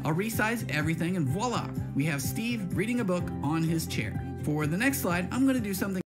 I'll resize everything and voila, we have Steve reading a book on his chair. For the next slide, I'm going to do something.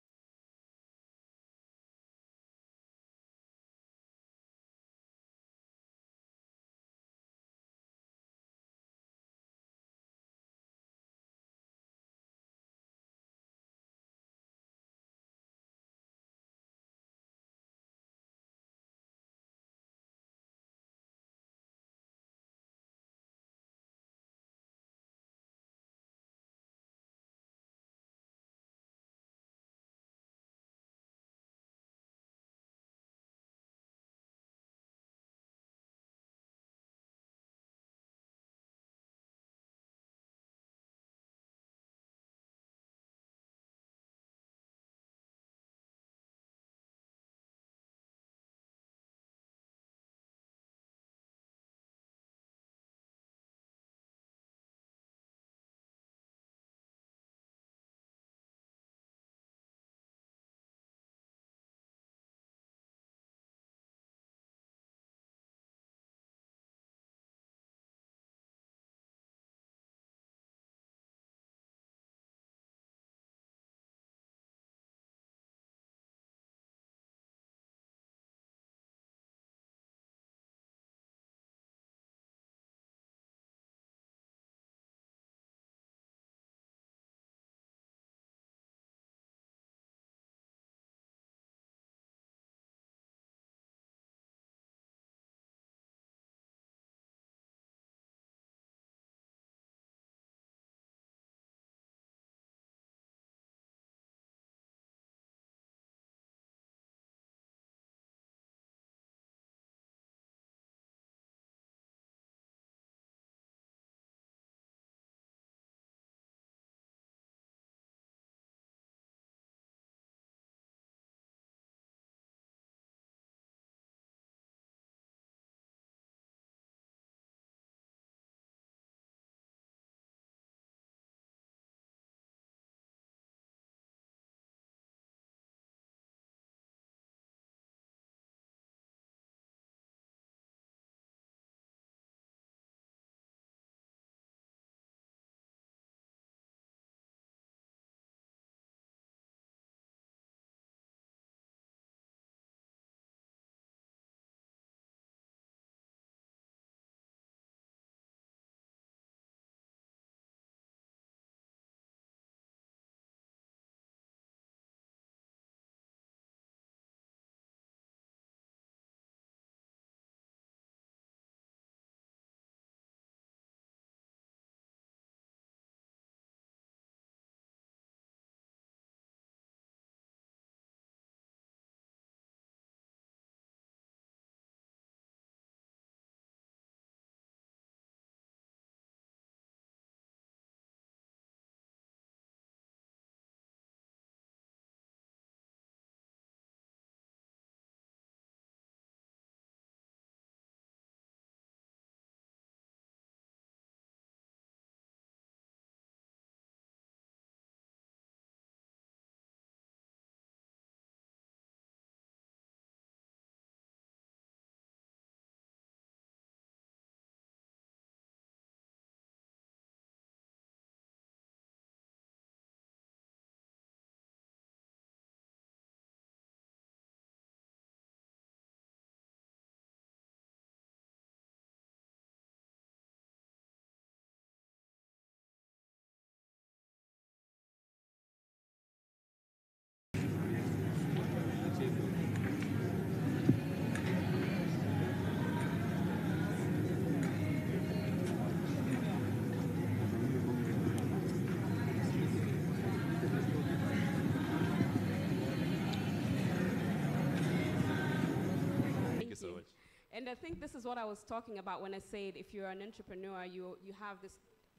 And I think this is what I was talking about when I said if you're an entrepreneur, you have this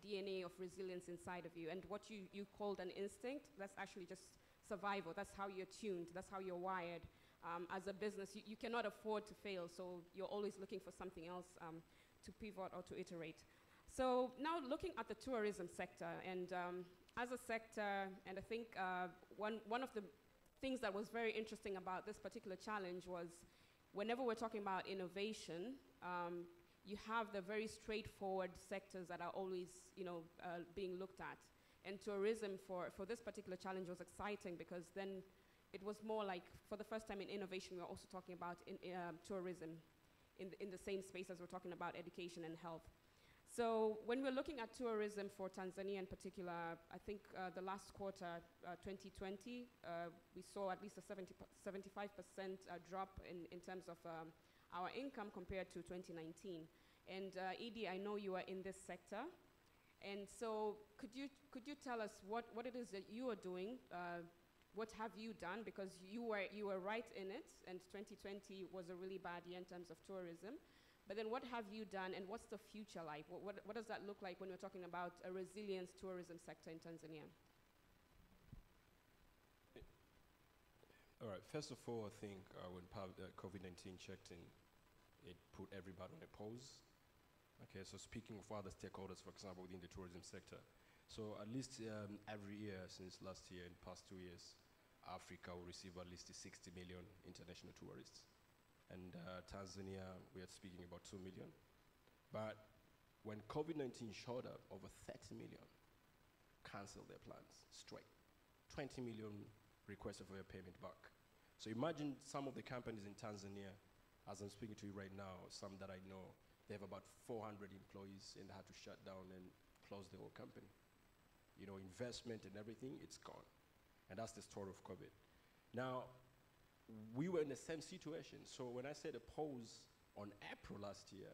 DNA of resilience inside of you. And what you called an instinct, that's actually just survival. That's how you're tuned. That's how you're wired. As a business, you cannot afford to fail, so you're always looking for something else to pivot or to iterate. So now looking at the tourism sector, and as a sector, and I think one of the things that was very interesting about this particular challenge was whenever we're talking about innovation, you have the very straightforward sectors that are always, being looked at. And tourism for this particular challenge was exciting because then it was more like, for the first time in innovation, we're also talking about tourism in the same space as we're talking about education and health. So when we're looking at tourism for Tanzania in particular, I think the last quarter, 2020, we saw at least a 75% drop in terms of our income compared to 2019. And Edie, I know you are in this sector. And so could you tell us what it is that you are doing? What have you done? Because you were right in it, and 2020 was a really bad year in terms of tourism. But then what have you done, and what's the future like? What does that look like when we're talking about a resilient tourism sector in Tanzania? All right, first of all, I think when COVID-19 checked in, it put everybody on a pause. Okay, so speaking of other stakeholders, for example, within the tourism sector. So at least every year since last year, in the past 2 years, Africa will receive at least 60 million international tourists. And Tanzania, we are speaking about 2 million. But when COVID-19 showed up, over 30 million canceled their plans straight. 20 million requested for their payment back. So imagine some of the companies in Tanzania, as I'm speaking to you right now, some that I know, they have about 400 employees and they had to shut down and close the whole company. Investment and everything, it's gone. And that's the story of COVID. Now, we were in the same situation. So when I said a pause on April last year,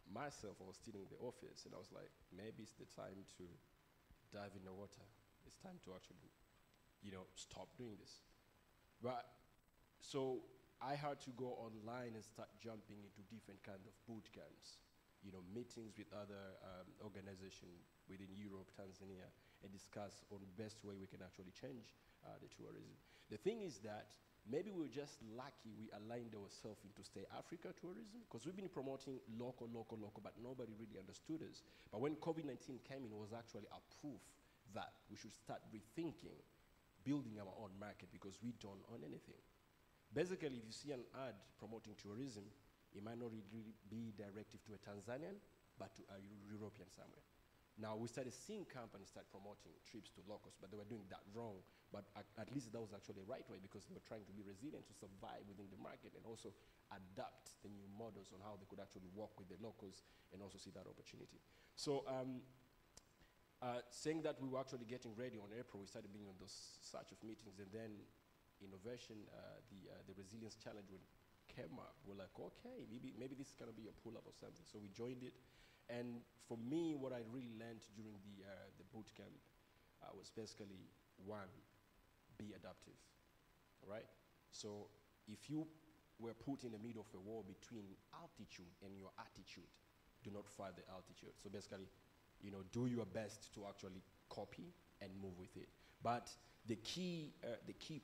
myself, I was still in the office and I was like, maybe it's the time to dive in the water. It's time to actually, stop doing this. But, so I had to go online and start jumping into different kind of boot camps, meetings with other organizations within Europe, Tanzania, and discuss on the best way we can actually change the tourism. The thing is that maybe we were just lucky we aligned ourselves into Stay Africa tourism, because we've been promoting local, but nobody really understood us. But when COVID-19 came in, it was actually a proof that we should start rethinking building our own market, because we don't own anything. Basically, if you see an ad promoting tourism, it might not really be directive to a Tanzanian, but to a European somewhere. Now, we started seeing companies start promoting trips to locals, but they were doing that wrong. But at least that was actually the right way, because they were trying to be resilient to survive within the market and also adapt the new models on how they could actually work with the locals and also see that opportunity. So saying that we were actually getting ready on April, we started being on those such of meetings, and then innovation, the resilience challenge came up. We're like, okay, maybe this is gonna be a pull-up or something. So we joined it. And for me, what I really learned during the boot camp was basically, one, be adaptive, right? So if you were put in the middle of a war between altitude and your attitude, do not fight the altitude. So basically, do your best to actually copy and move with it. But the key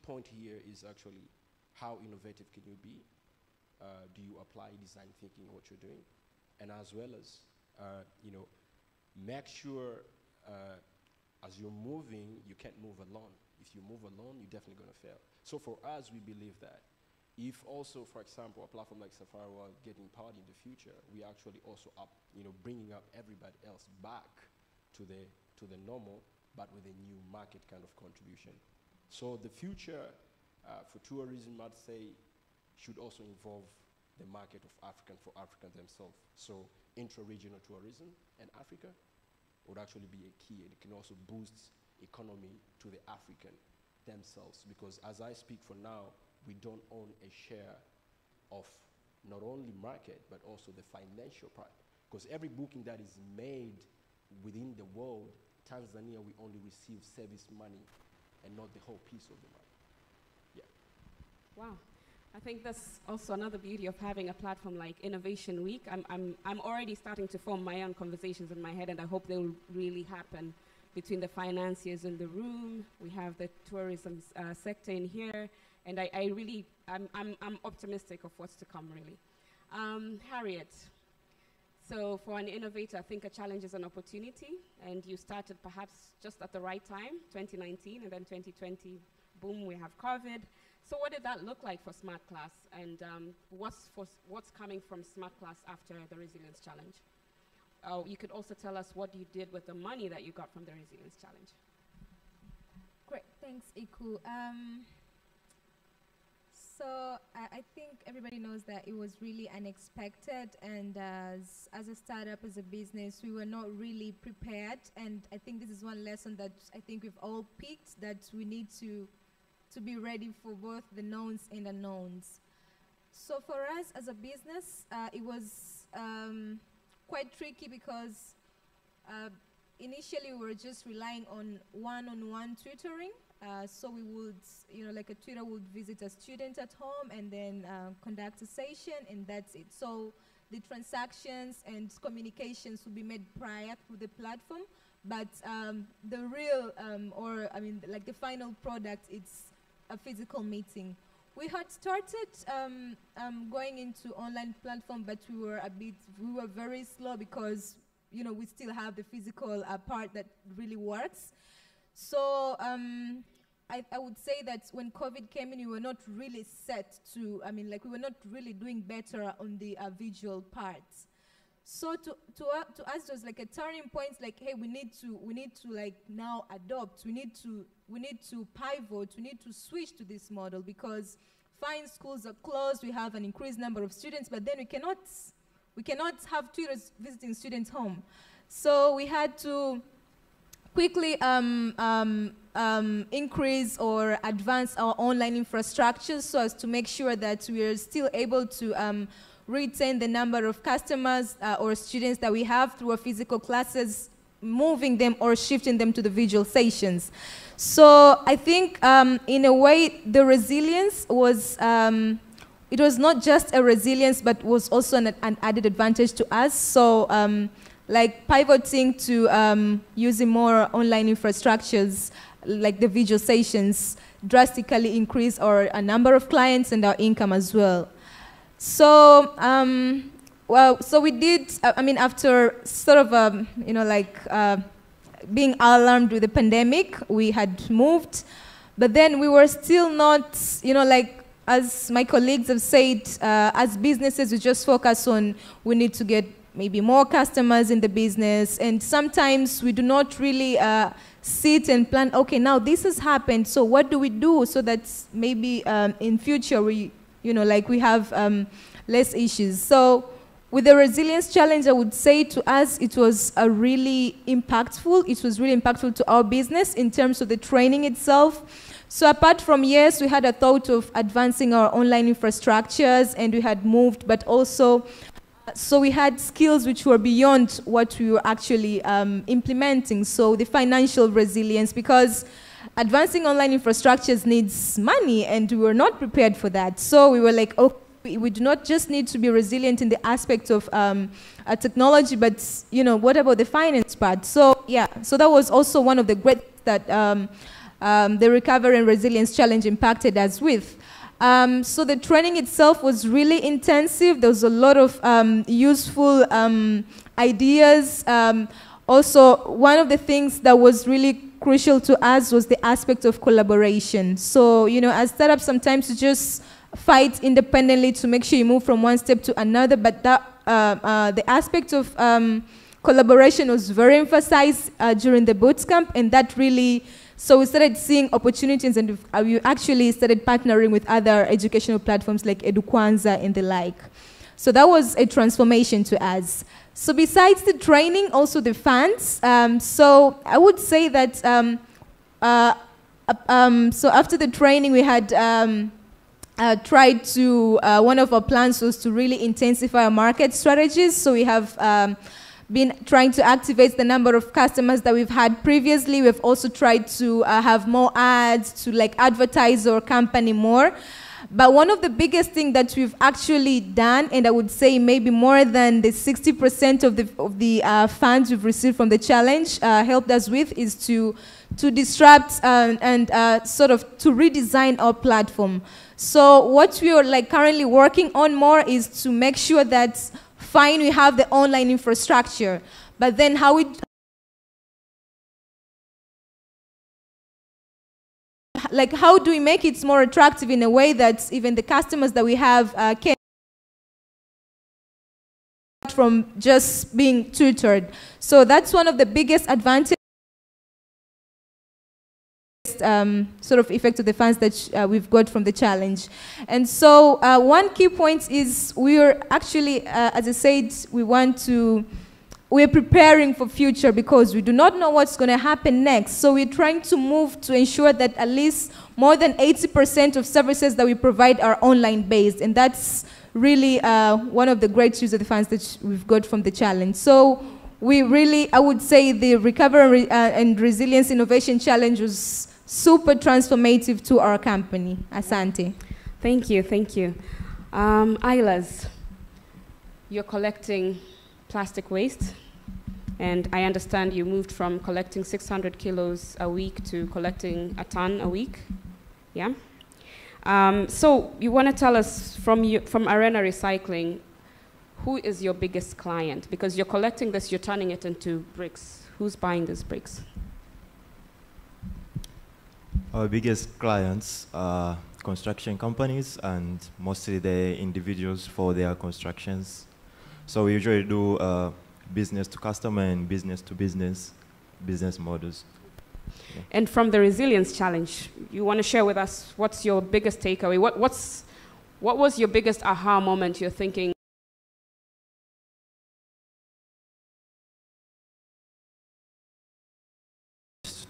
point here is actually how innovative can you be? Do you apply design thinking in what you're doing? And as well as, make sure as you're moving, you can't move alone. If you move alone, you're definitely gonna fail. So for us, we believe that if also, for example, a platform like Safari World getting powered in the future, we actually also bringing up everybody else back to the normal, but with a new market kind of contribution. So the future for tourism, I'd say, should also involve the market of for Africans themselves. So intra-regional tourism in Africa would actually be a key, and it can also boost economy to the African themselves, because as I speak for now, we don't own a share of not only market, but also the financial part. Because every booking that is made within the world, Tanzania, we only receive service money and not the whole piece of the money. Yeah. Wow. I think that's also another beauty of having a platform like Innovation Week. I'm already starting to form my own conversations in my head, and I hope they will really happen between the financiers in the room. We have the tourism sector in here, and I'm optimistic of what's to come, really. Harriet, so for an innovator, I think a challenge is an opportunity, and you started perhaps just at the right time, 2019, and then 2020, boom, we have COVID. So what did that look like for Smart Class, and what's coming from Smart Class after the Resilience Challenge? You could also tell us what you did with the money that you got from the Resilience Challenge. Great, thanks, Iku. So I think everybody knows that it was really unexpected, and as a startup, as a business, we were not really prepared. And I think this is one lesson that I think we've all picked, that we need to be ready for both the knowns and unknowns. So for us as a business, it was quite tricky because initially we were just relying on one-on-one tutoring. So we would, like a tutor would visit a student at home and then conduct a session, and that's it. So the transactions and communications would be made prior through the platform, but the real, like the final product, it's a physical meeting. We had started going into online platform, but we were very slow because, we still have the physical part that really works. So I would say that when COVID came in, we were not really set to, we were not really doing better on the visual parts. So to us, it was like a turning point, like, hey, we need to like now adopt, we need to pivot, we need to switch to this model, because fine, schools are closed, we have an increased number of students, but then we cannot have tutors visiting students' home. So we had to quickly increase or advance our online infrastructure so as to make sure that we are still able to retain the number of customers or students that we have through our physical classes, moving them or shifting them to the visual sessions. So I think in a way the resilience was, it was not just a resilience, but was also an added advantage to us. So like pivoting to using more online infrastructures, like the visual sessions, drastically increase our number of clients and our income as well. So, so we did, after sort of, being alarmed with the pandemic, we had moved, but then we were still not, as my colleagues have said, as businesses, we just focus on, we need to get maybe more customers in the business, and sometimes we do not really sit and plan, okay, now this has happened, so what do we do so that maybe in future we, we have less issues. So with the Resilience Challenge, I would say to us it was really impactful. It was really impactful to our business in terms of the training itself. So apart from, yes, we had a thought of advancing our online infrastructures, and we had moved, but also so we had skills which were beyond what we were actually implementing. So the financial resilience, because advancing online infrastructures needs money, and we were not prepared for that. So we were like, oh, we do not just need to be resilient in the aspect of technology, but what about the finance part? So yeah, so that was also one of the great that the Recovery and Resilience Challenge impacted us with. So the training itself was really intensive. There was a lot of useful ideas. Also, one of the things that was really crucial to us was the aspect of collaboration. So, as startups, sometimes you just fight independently to make sure you move from one step to another, but that, the aspect of collaboration was very emphasized during the bootcamp, and that really, so we started seeing opportunities, and we actually started partnering with other educational platforms like Kwanzia and the like. So that was a transformation to us. So besides the training, also the funds. So I would say that, so after the training, we had tried to, one of our plans was to really intensify our market strategies. So we have been trying to activate the number of customers that we've had previously. We've also tried to have more ads to advertise our company more. But one of the biggest things that we've actually done, and I would say maybe more than the 60% of the funds we've received from the challenge helped us with, is to disrupt and sort of to redesign our platform. So what we are currently working on more is to make sure that, fine, we have the online infrastructure, but then like how do we make it more attractive in a way that even the customers that we have can from just being tutored. So that's one of the biggest advantages sort of effect of the funds that we've got from the challenge. And so one key point is we're actually, as I said, we're preparing for future because we do not know what's going to happen next. So we're trying to move to ensure that at least more than 80% of services that we provide are online based. And that's really one of the great use of the funds that we've got from the challenge. So we really, I would say the Recovery and Resilience Innovation Challenge was super transformative to our company. Asante. Thank you, thank you. Ailas, you're collecting plastic waste, and I understand you moved from collecting 600 kilos a week to collecting a ton a week, yeah? So you want to tell us from Arena Recycling, who is your biggest client? Because you're collecting this, you're turning it into bricks. Who's buying these bricks? Our biggest clients are construction companies and mostly the individuals for their constructions. So we usually do business to customer and business to business models. Yeah. And from the Resilience Challenge, you want to share with us what's your biggest takeaway? What was your biggest aha moment you're thinking?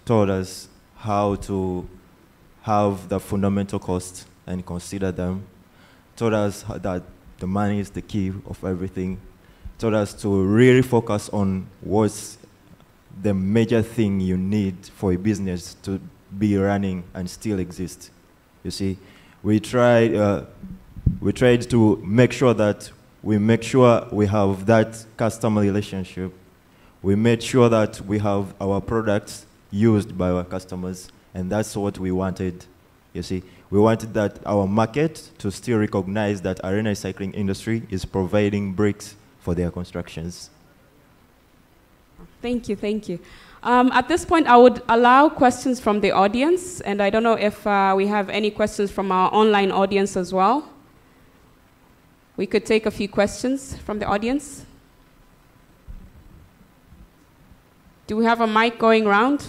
Taught us how to have the fundamental costs and consider them. Taught us that the money is the key of everything. Taught us to really focus on what's the major thing you need for a business to be running and still exist. You see, we tried to make sure that we have that customer relationship. We made sure that we have our products used by our customers, and that's what we wanted. You see, we wanted that our market to still recognize that arena recycling industry is providing bricks for their constructions. Thank you, thank you. At this point, I would allow questions from the audience, and I don't know if we have any questions from our online audience as well. We could take a few questions from the audience. Do we have a mic going around?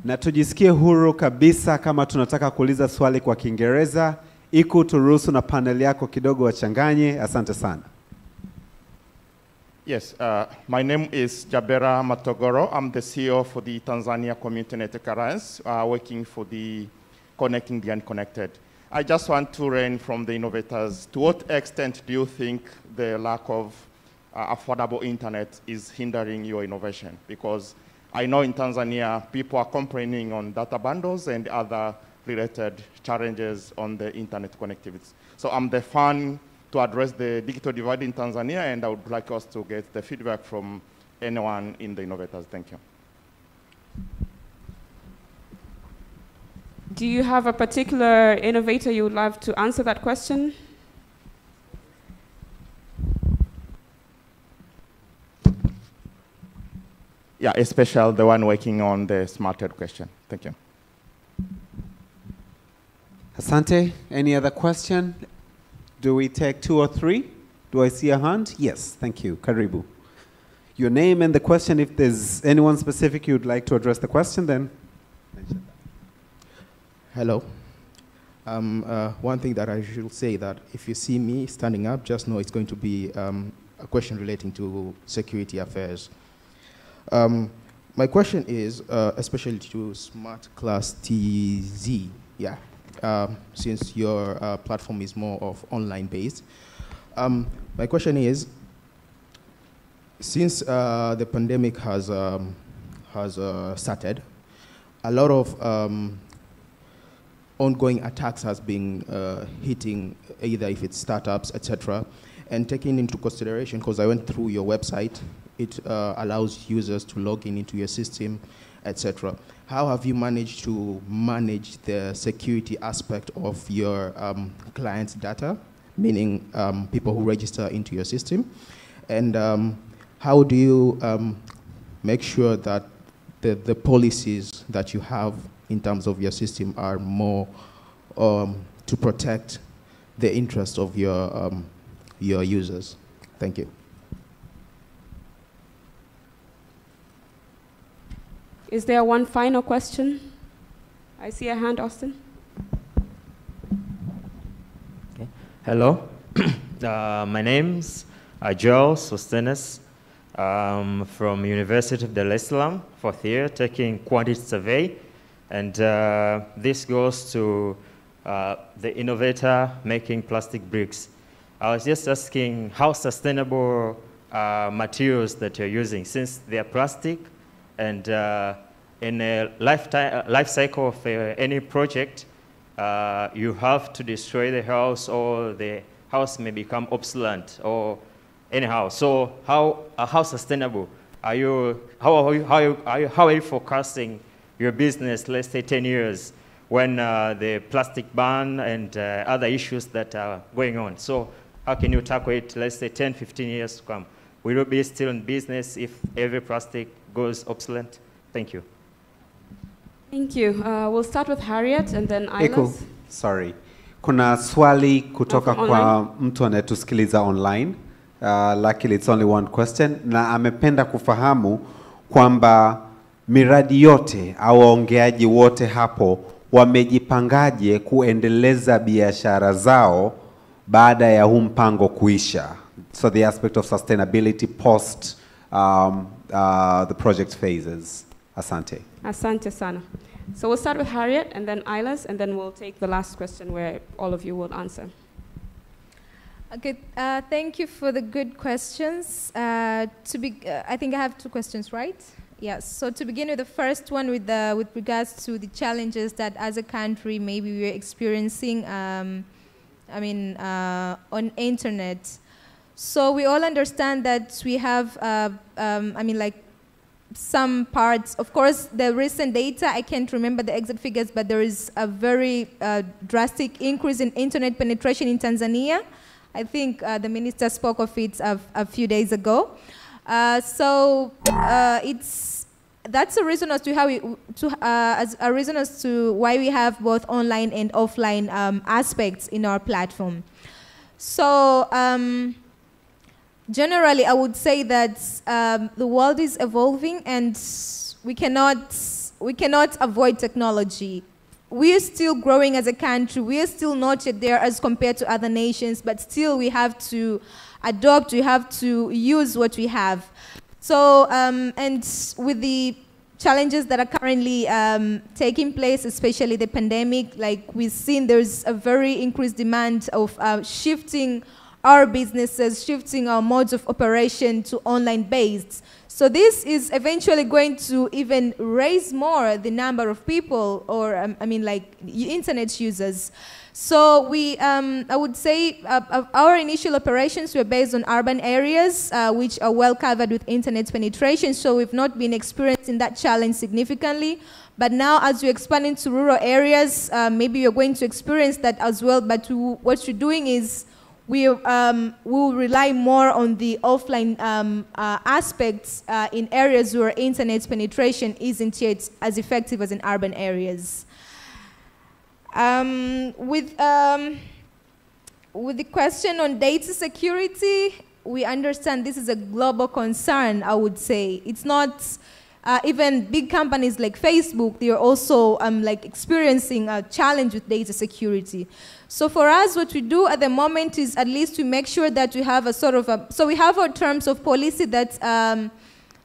Na tujisikie huru kabisa kama tunataka kuuliza swali kwa Kiingereza. Iku turuhusu na panel yako kidogo wachanganye. Asante sana. Yes, my name is Jabera Matogoro. I'm the CEO for the Tanzania Community Network Alliance, working for the Connecting the Unconnected. I just want to learn from the innovators, to what extent do you think the lack of affordable internet is hindering your innovation? Because I know in Tanzania, people are complaining on data bundles and other related challenges on the internet connectivity. So I'm the fan to address the digital divide in Tanzania, and I would like us to get the feedback from anyone in the innovators. Thank you. Do you have a particular innovator you would love to answer that question? Yeah, especially the one working on the smarter question. Thank you. Asante. Any other question? Do we take 2 or 3? Do I see a hand? Yes, thank you. Karibu. Your name and the question. If there's anyone specific you'd like to address the question, then mention that. Hello. One thing that I should say that if you see me standing up, just know it's going to be a question relating to security affairs. My question is, especially to Smart Class TZ, yeah, since your platform is more of online based. My question is, since the pandemic has started, a lot of ongoing attacks has been hitting either if it's startups, etc. And taking into consideration, because I went through your website, it allows users to log in into your system etc. How have you managed to manage the security aspect of your clients' data, meaning people who register into your system? And how do you make sure that the policies that you have in terms of your system are more to protect the interests of your users? Thank you. Is there one final question? I see a hand, Austin. Okay. Hello. My name's Joel Sostenes. From University of Dar es Salaam, 4th year, taking quantity survey. And this goes to the innovator making plastic bricks. I was just asking how sustainable materials that you're using, since they are plastic, and in a life cycle of any project, you have to destroy the house, or the house may become obsolete, or anyhow. So how sustainable are you? How are you forecasting your business, let's say 10 years, when the plastic ban and other issues that are going on? So how can you tackle it, let's say 10, 15 years to come? Will you be still in business if every plastic goes obsolete? Thank you. Thank you. We'll start with Harriet and then Eko, Ilas. sorry. Kuna swali kutoka From kwa online? mtu anayetusikiliza online. Luckily it's only one question, na amependa kufahamu kwamba miradi yote au waongeaji wote hapo wamejipangaje kuendeleza biashara zao baada ya huu mpango kuisha. So the aspect of sustainability post the project phases. Asante. Asante sana. So we'll start with Harriet and then Ilas, and then we'll take the last question where all of you will answer. Okay, thank you for the good questions. I think I have two questions, right? Yes. So to begin with the first one, with regards to the challenges that as a country maybe we're experiencing, on internet. So we all understand that we have, some parts. Of course, the recent data, I can't remember the exact figures, but there is a very drastic increase in internet penetration in Tanzania. I think the minister spoke of it a few days ago. That's a reason as to why we have both online and offline aspects in our platform. So generally, I would say that the world is evolving, and we cannot avoid technology. We are still growing as a country. We are still not yet there as compared to other nations, but still we have to adopt, we have to use what we have. So, and with the challenges that are currently taking place, especially the pandemic, like we've seen, there's a very increased demand of shifting our businesses, shifting our modes of operation to online based. So this is eventually going to even raise more the number of people, or internet users. So we, I would say our initial operations were based on urban areas, which are well covered with internet penetration. So we've not been experiencing that challenge significantly. But now as we expand into rural areas, maybe you're going to experience that as well. But what you're doing is, we will rely more on the offline aspects in areas where internet penetration isn't yet as effective as in urban areas. With the question on data security, we understand this is a global concern, I would say. It's not even big companies like Facebook, they're also experiencing a challenge with data security. So for us, what we do at the moment is at least to make sure that we have a sort of so we have our terms of policy that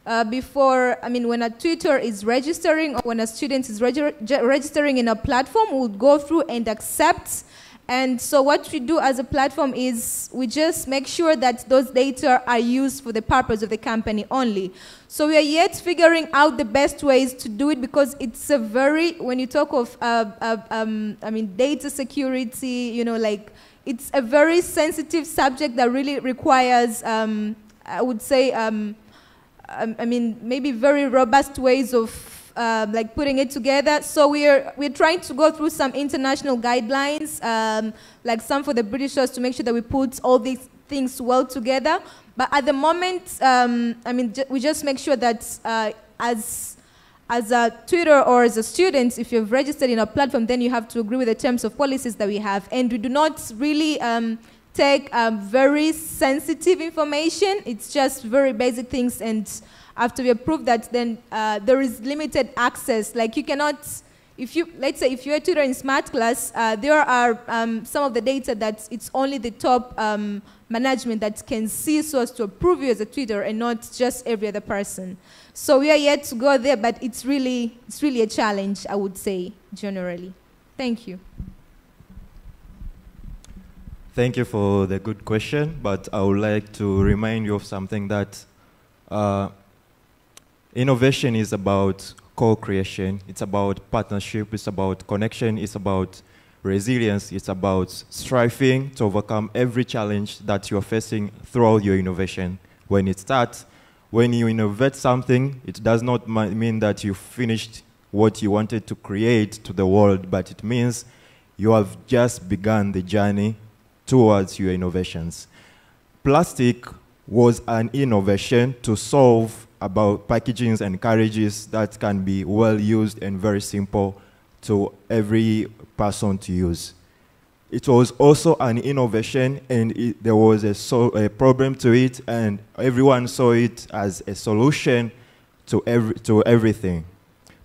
when a tutor is registering, or when a student is registering in a platform, we'll go through and accept. And so what we do as a platform is we just make sure that those data are used for the purpose of the company only. So we are yet figuring out the best ways to do it, because it's a very, when you talk of data security, it's a very sensitive subject that really requires, I would say, maybe very robust ways of like putting it together. So we're trying to go through some international guidelines, like some for the Britishers, to make sure that we put all these things well together. But at the moment, I mean, we just make sure that as a tutor or as a student, if you've registered in a platform, then you have to agree with the terms of policies that we have. And we do not really take very sensitive information. It's just very basic things, and after we approve that, then there is limited access. Like you cannot, let's say if you're a tutor in Smart Class, there are some of the data that it's only the top management that can see so as to approve you as a tutor and not just every other person. So we are yet to go there, but it's really a challenge, I would say, generally. Thank you. Thank you for the good question, but I would like to remind you of something that innovation is about co-creation, it's about partnership, it's about connection, it's about resilience, it's about striving to overcome every challenge that you're facing throughout your innovation. When it starts, when you innovate something, it does not mean that you finished what you wanted to create to the world, but it means you have just begun the journey towards your innovations. Plastic was an innovation to solve about packagings and carriages that can be well used and very simple to every person to use. It was also an innovation, and there was a problem to it, and everyone saw it as a solution to everything.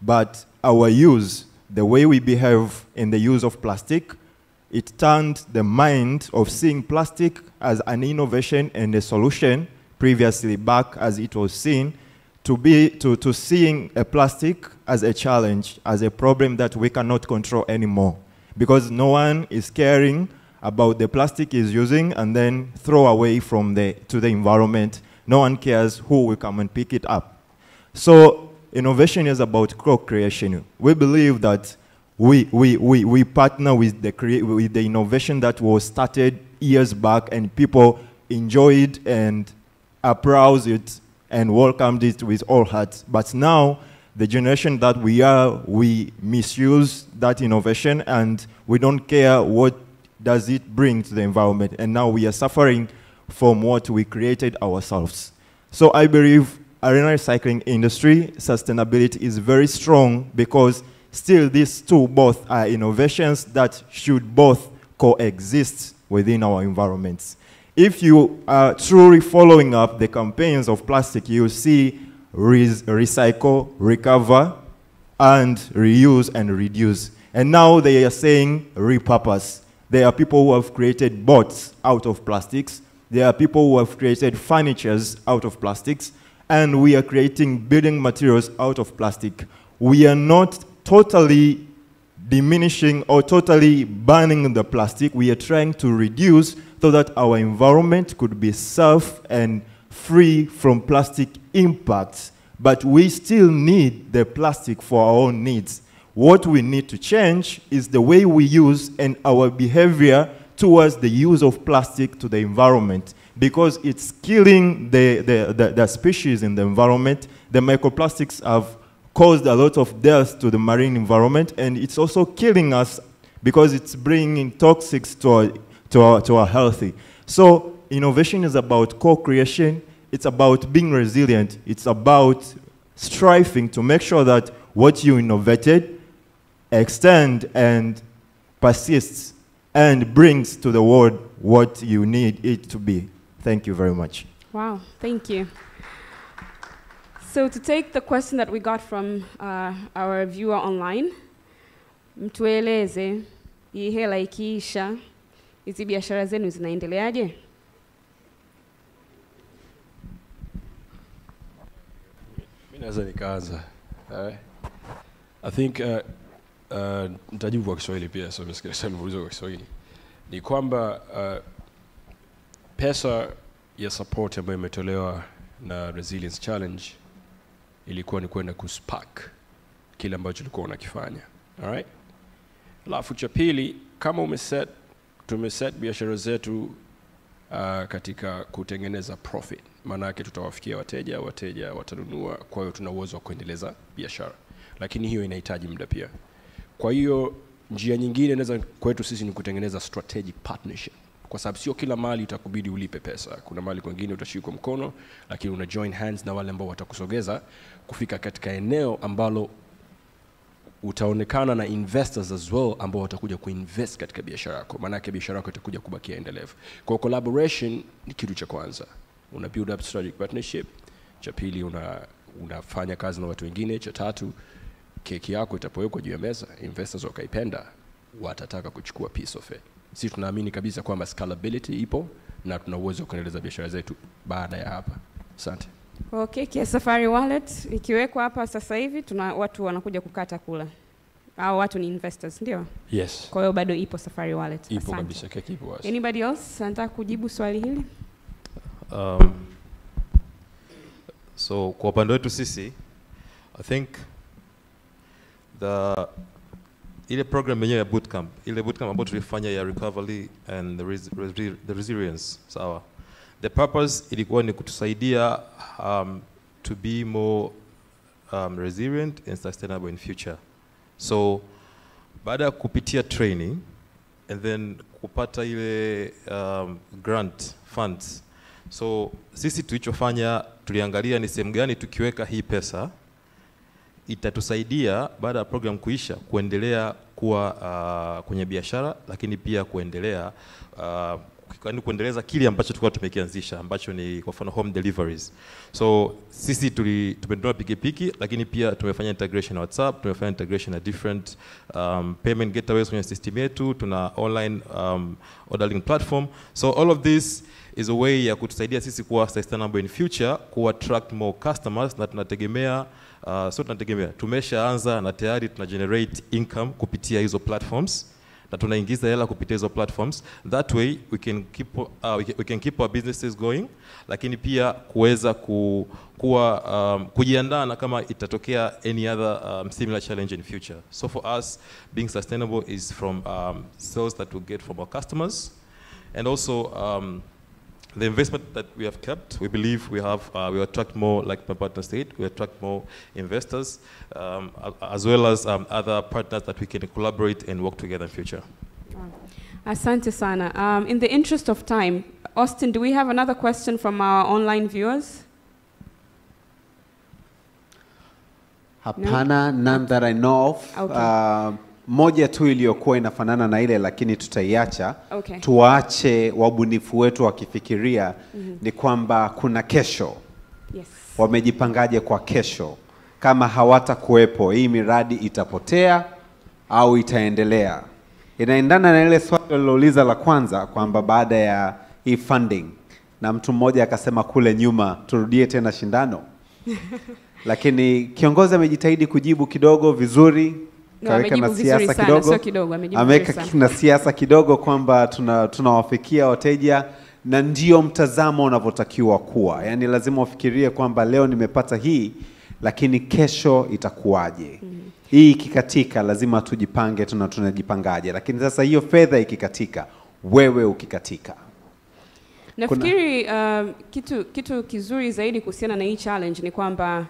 But our use, the way we behave in the use of plastic, it turned the mind of seeing plastic as an innovation and a solution previously back as it was seen, to seeing a plastic as a challenge, as a problem that we cannot control anymore. Because no one is caring about the plastic is using and then throw away to the environment. No one cares who will come and pick it up. So innovation is about co-creation. We believe that we partner with the innovation that was started years back, and people enjoyed and applauded it and welcomed it with all hearts. But now, the generation that we are, we misuse that innovation, and we don't care what does it bring to the environment. And now we are suffering from what we created ourselves. So I believe arena recycling industry sustainability is very strong, because still these two both are innovations that should both coexist within our environments. If you are truly following up the campaigns of plastic, you see recycle, recover, and reuse and reduce. And now they are saying repurpose. There are people who have created boats out of plastics. There are people who have created furnitures out of plastics. And we are creating building materials out of plastic. We are not totally diminishing or totally banning the plastic. We are trying to reduce so that our environment could be safe and free from plastic impacts. But we still need the plastic for our own needs. What we need to change is the way we use and our behavior towards the use of plastic to the environment, because it's killing the species in the environment. The microplastics have caused a lot of death to the marine environment, and it's also killing us because it's bringing toxics to our healthy. So innovation is about co-creation. It's about being resilient. It's about striving to make sure that what you innovated extend and persists and brings to the world what you need it to be. Thank you very much. Wow, thank you. So to take the question that we got from our viewer online, mtueleze hii hela ikiisha, hizi biashara zenu zinaendeleaje? Mimi naweza nikaanza. I think nitajibu kwa Kiswahili pia, so msikilizaji muulize kwa Kiswahili. Ni kwamba pesa ya support ambayo imetolewa na Resilience Challenge ilikuwa ni kwenda kuspark kile ambacho tulikuwa unakifanya. All right? Alafu cha pili, kama tumeset biashara zetu katika kutengeneza profit, maana yake tutawafikia wateja watanunua, kwa hiyo tuna uwezo wa kuendeleza biashara. lakini hiyo inahitaji muda pia. Kwa hiyo njia nyingine inaweza kwetu sisi ni kutengeneza strategic partnership, kwa sababu sio kila mali itakubidi ulipe pesa. Kuna mali kwingine utashikwa mkono, lakini una join hands na wale ambao watakusogeza kufika katika eneo ambalo utaonekana na investors as well ambao watakuja kuinvest katika biashara yako. Maana yake biashara yako itakuja kubakia endelevu. Kwa collaboration ni kitu cha kwanza. Una build up strategic partnership. Cha pili unafanya kazi na watu wengine. Cha tatu keki yako itapowekwa juu ya meza, investors wakaipenda, watataka kuchukua piece of it. Sisi tunaamini kabisa kwamba scalability ipo na tuna uwezo wa kuendeleza biashara zetu baada ya hapa. Asante. Okay, kia Safari Wallet ikiwekwa hapa sasa hivi watu wanakuja kukata kula. Au watu ni investors, ndio? Yes. Kwa hiyo bado ipo Safari Wallet. Ipo kabisa, keki ipo wazi. Anybody else anataka kujibu swali hili? So kwa upande wetu sisi, I think ile program yenyewe ya bootcamp, ile bootcamp ambayo tulifanya ya recovery and the resilience, sawa. The purpose ilikuwa ni kutusaidia to be more resilient and sustainable in future. So baada ya kupitia training and then kupata ile grant funds, so sisi tulichofanya tuliangalia ni sehemu gani tukiweka hii pesa itatusaidia baada ya program kuisha kuendelea kuwa kwenye biashara, lakini pia kuendelea kuendeleza kile ambacho tulikuwa tumekianzisha, ambacho ni kwa mfano home deliveries. So sisi tumenunua pikipiki, lakini pia tumefanya integration na WhatsApp, tumefanya integration na different payment gateways kwenye system yetu, tuna online ordering platform. So all of this is a way ya kutusaidia sisi kuwa sustainable in future, ku attract more customers, na tunategemea tumeshaanza na tayari tuna generate income kupitia hizo platforms, na tunaingiza hela kupitia hizo platforms. That way we can keep our businesses going, lakini pia kuweza kujiandaa na kama itatokea any other similar challenge in future. So for us, being sustainable is from sales that we get from our customers, and also the investment that we have kept. We believe we attract more, like my partner said, we attract more investors, as well as other partners that we can collaborate and work together in future. Asante sana. In the interest of time, Austin, do we have another question from our online viewers? Hapana, none that I know of. Okay. Moja tu iliyokuwa inafanana na ile, lakini tutaiacha. Okay. Tuache wabunifu wetu wakifikiria ni kwamba kuna kesho. Yes. Wamejipangaje kwa kesho? Kama hawata kuwepo, hii miradi itapotea au itaendelea? Inaendana na ile swali lilouliza la kwanza kwamba baada ya hii funding, na mtu mmoja akasema kule nyuma turudie tena shindano. Lakini kiongozi amejitahidi kujibu kidogo vizuri. Kaweka na siasa kidogo, ameweka na siasa kidogo kwamba tunawafikia wateja, na ndio mtazamo unavyotakiwa kuwa. Yani lazima ufikirie kwamba leo nimepata hii, lakini kesho itakuwaje? Hii ikikatika lazima tujipange, tunajipangaje? Lakini sasa hiyo fedha ikikatika, wewe ukikatika. Nafikiri kitu kizuri zaidi kuhusiana na hii challenge ni kwamba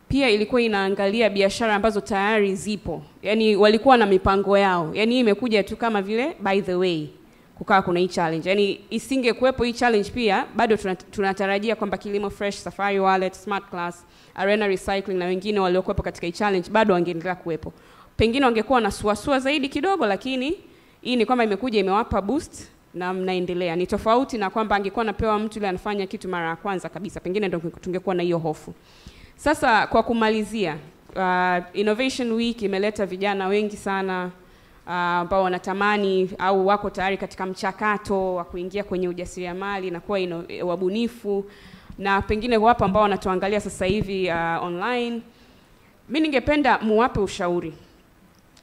pia ilikuwa inaangalia biashara ambazo tayari zipo. Yani walikuwa na mipango yao. Yani imekuja tu kama vile by the way kukawa kuna hii challenge. Yani isingekuwepo hii challenge pia bado tunatarajia kwamba Kilimo Fresh, Safari Wallet, Smart Class, Arena Recycling na wengine waliokuwepo katika hii challenge bado wangeendelea kuwepo. Pengine wangekuwa na suasua zaidi kidogo, lakini hii ni kwamba imekuja imewapa boost na mnaendelea. Ni tofauti na kwamba angekuwa napewa mtu yule anafanya kitu mara ya kwanza kabisa. Pengine ndio tungekuwa na hiyo hofu. Sasa kwa kumalizia, Innovation Week imeleta vijana wengi sana ambao wanatamani au wako tayari katika mchakato wa kuingia kwenye ujasiriamali na kuwa wabunifu, na pengine wapo ambao wanatuangalia sasa hivi online. Mimi ningependa muwape ushauri.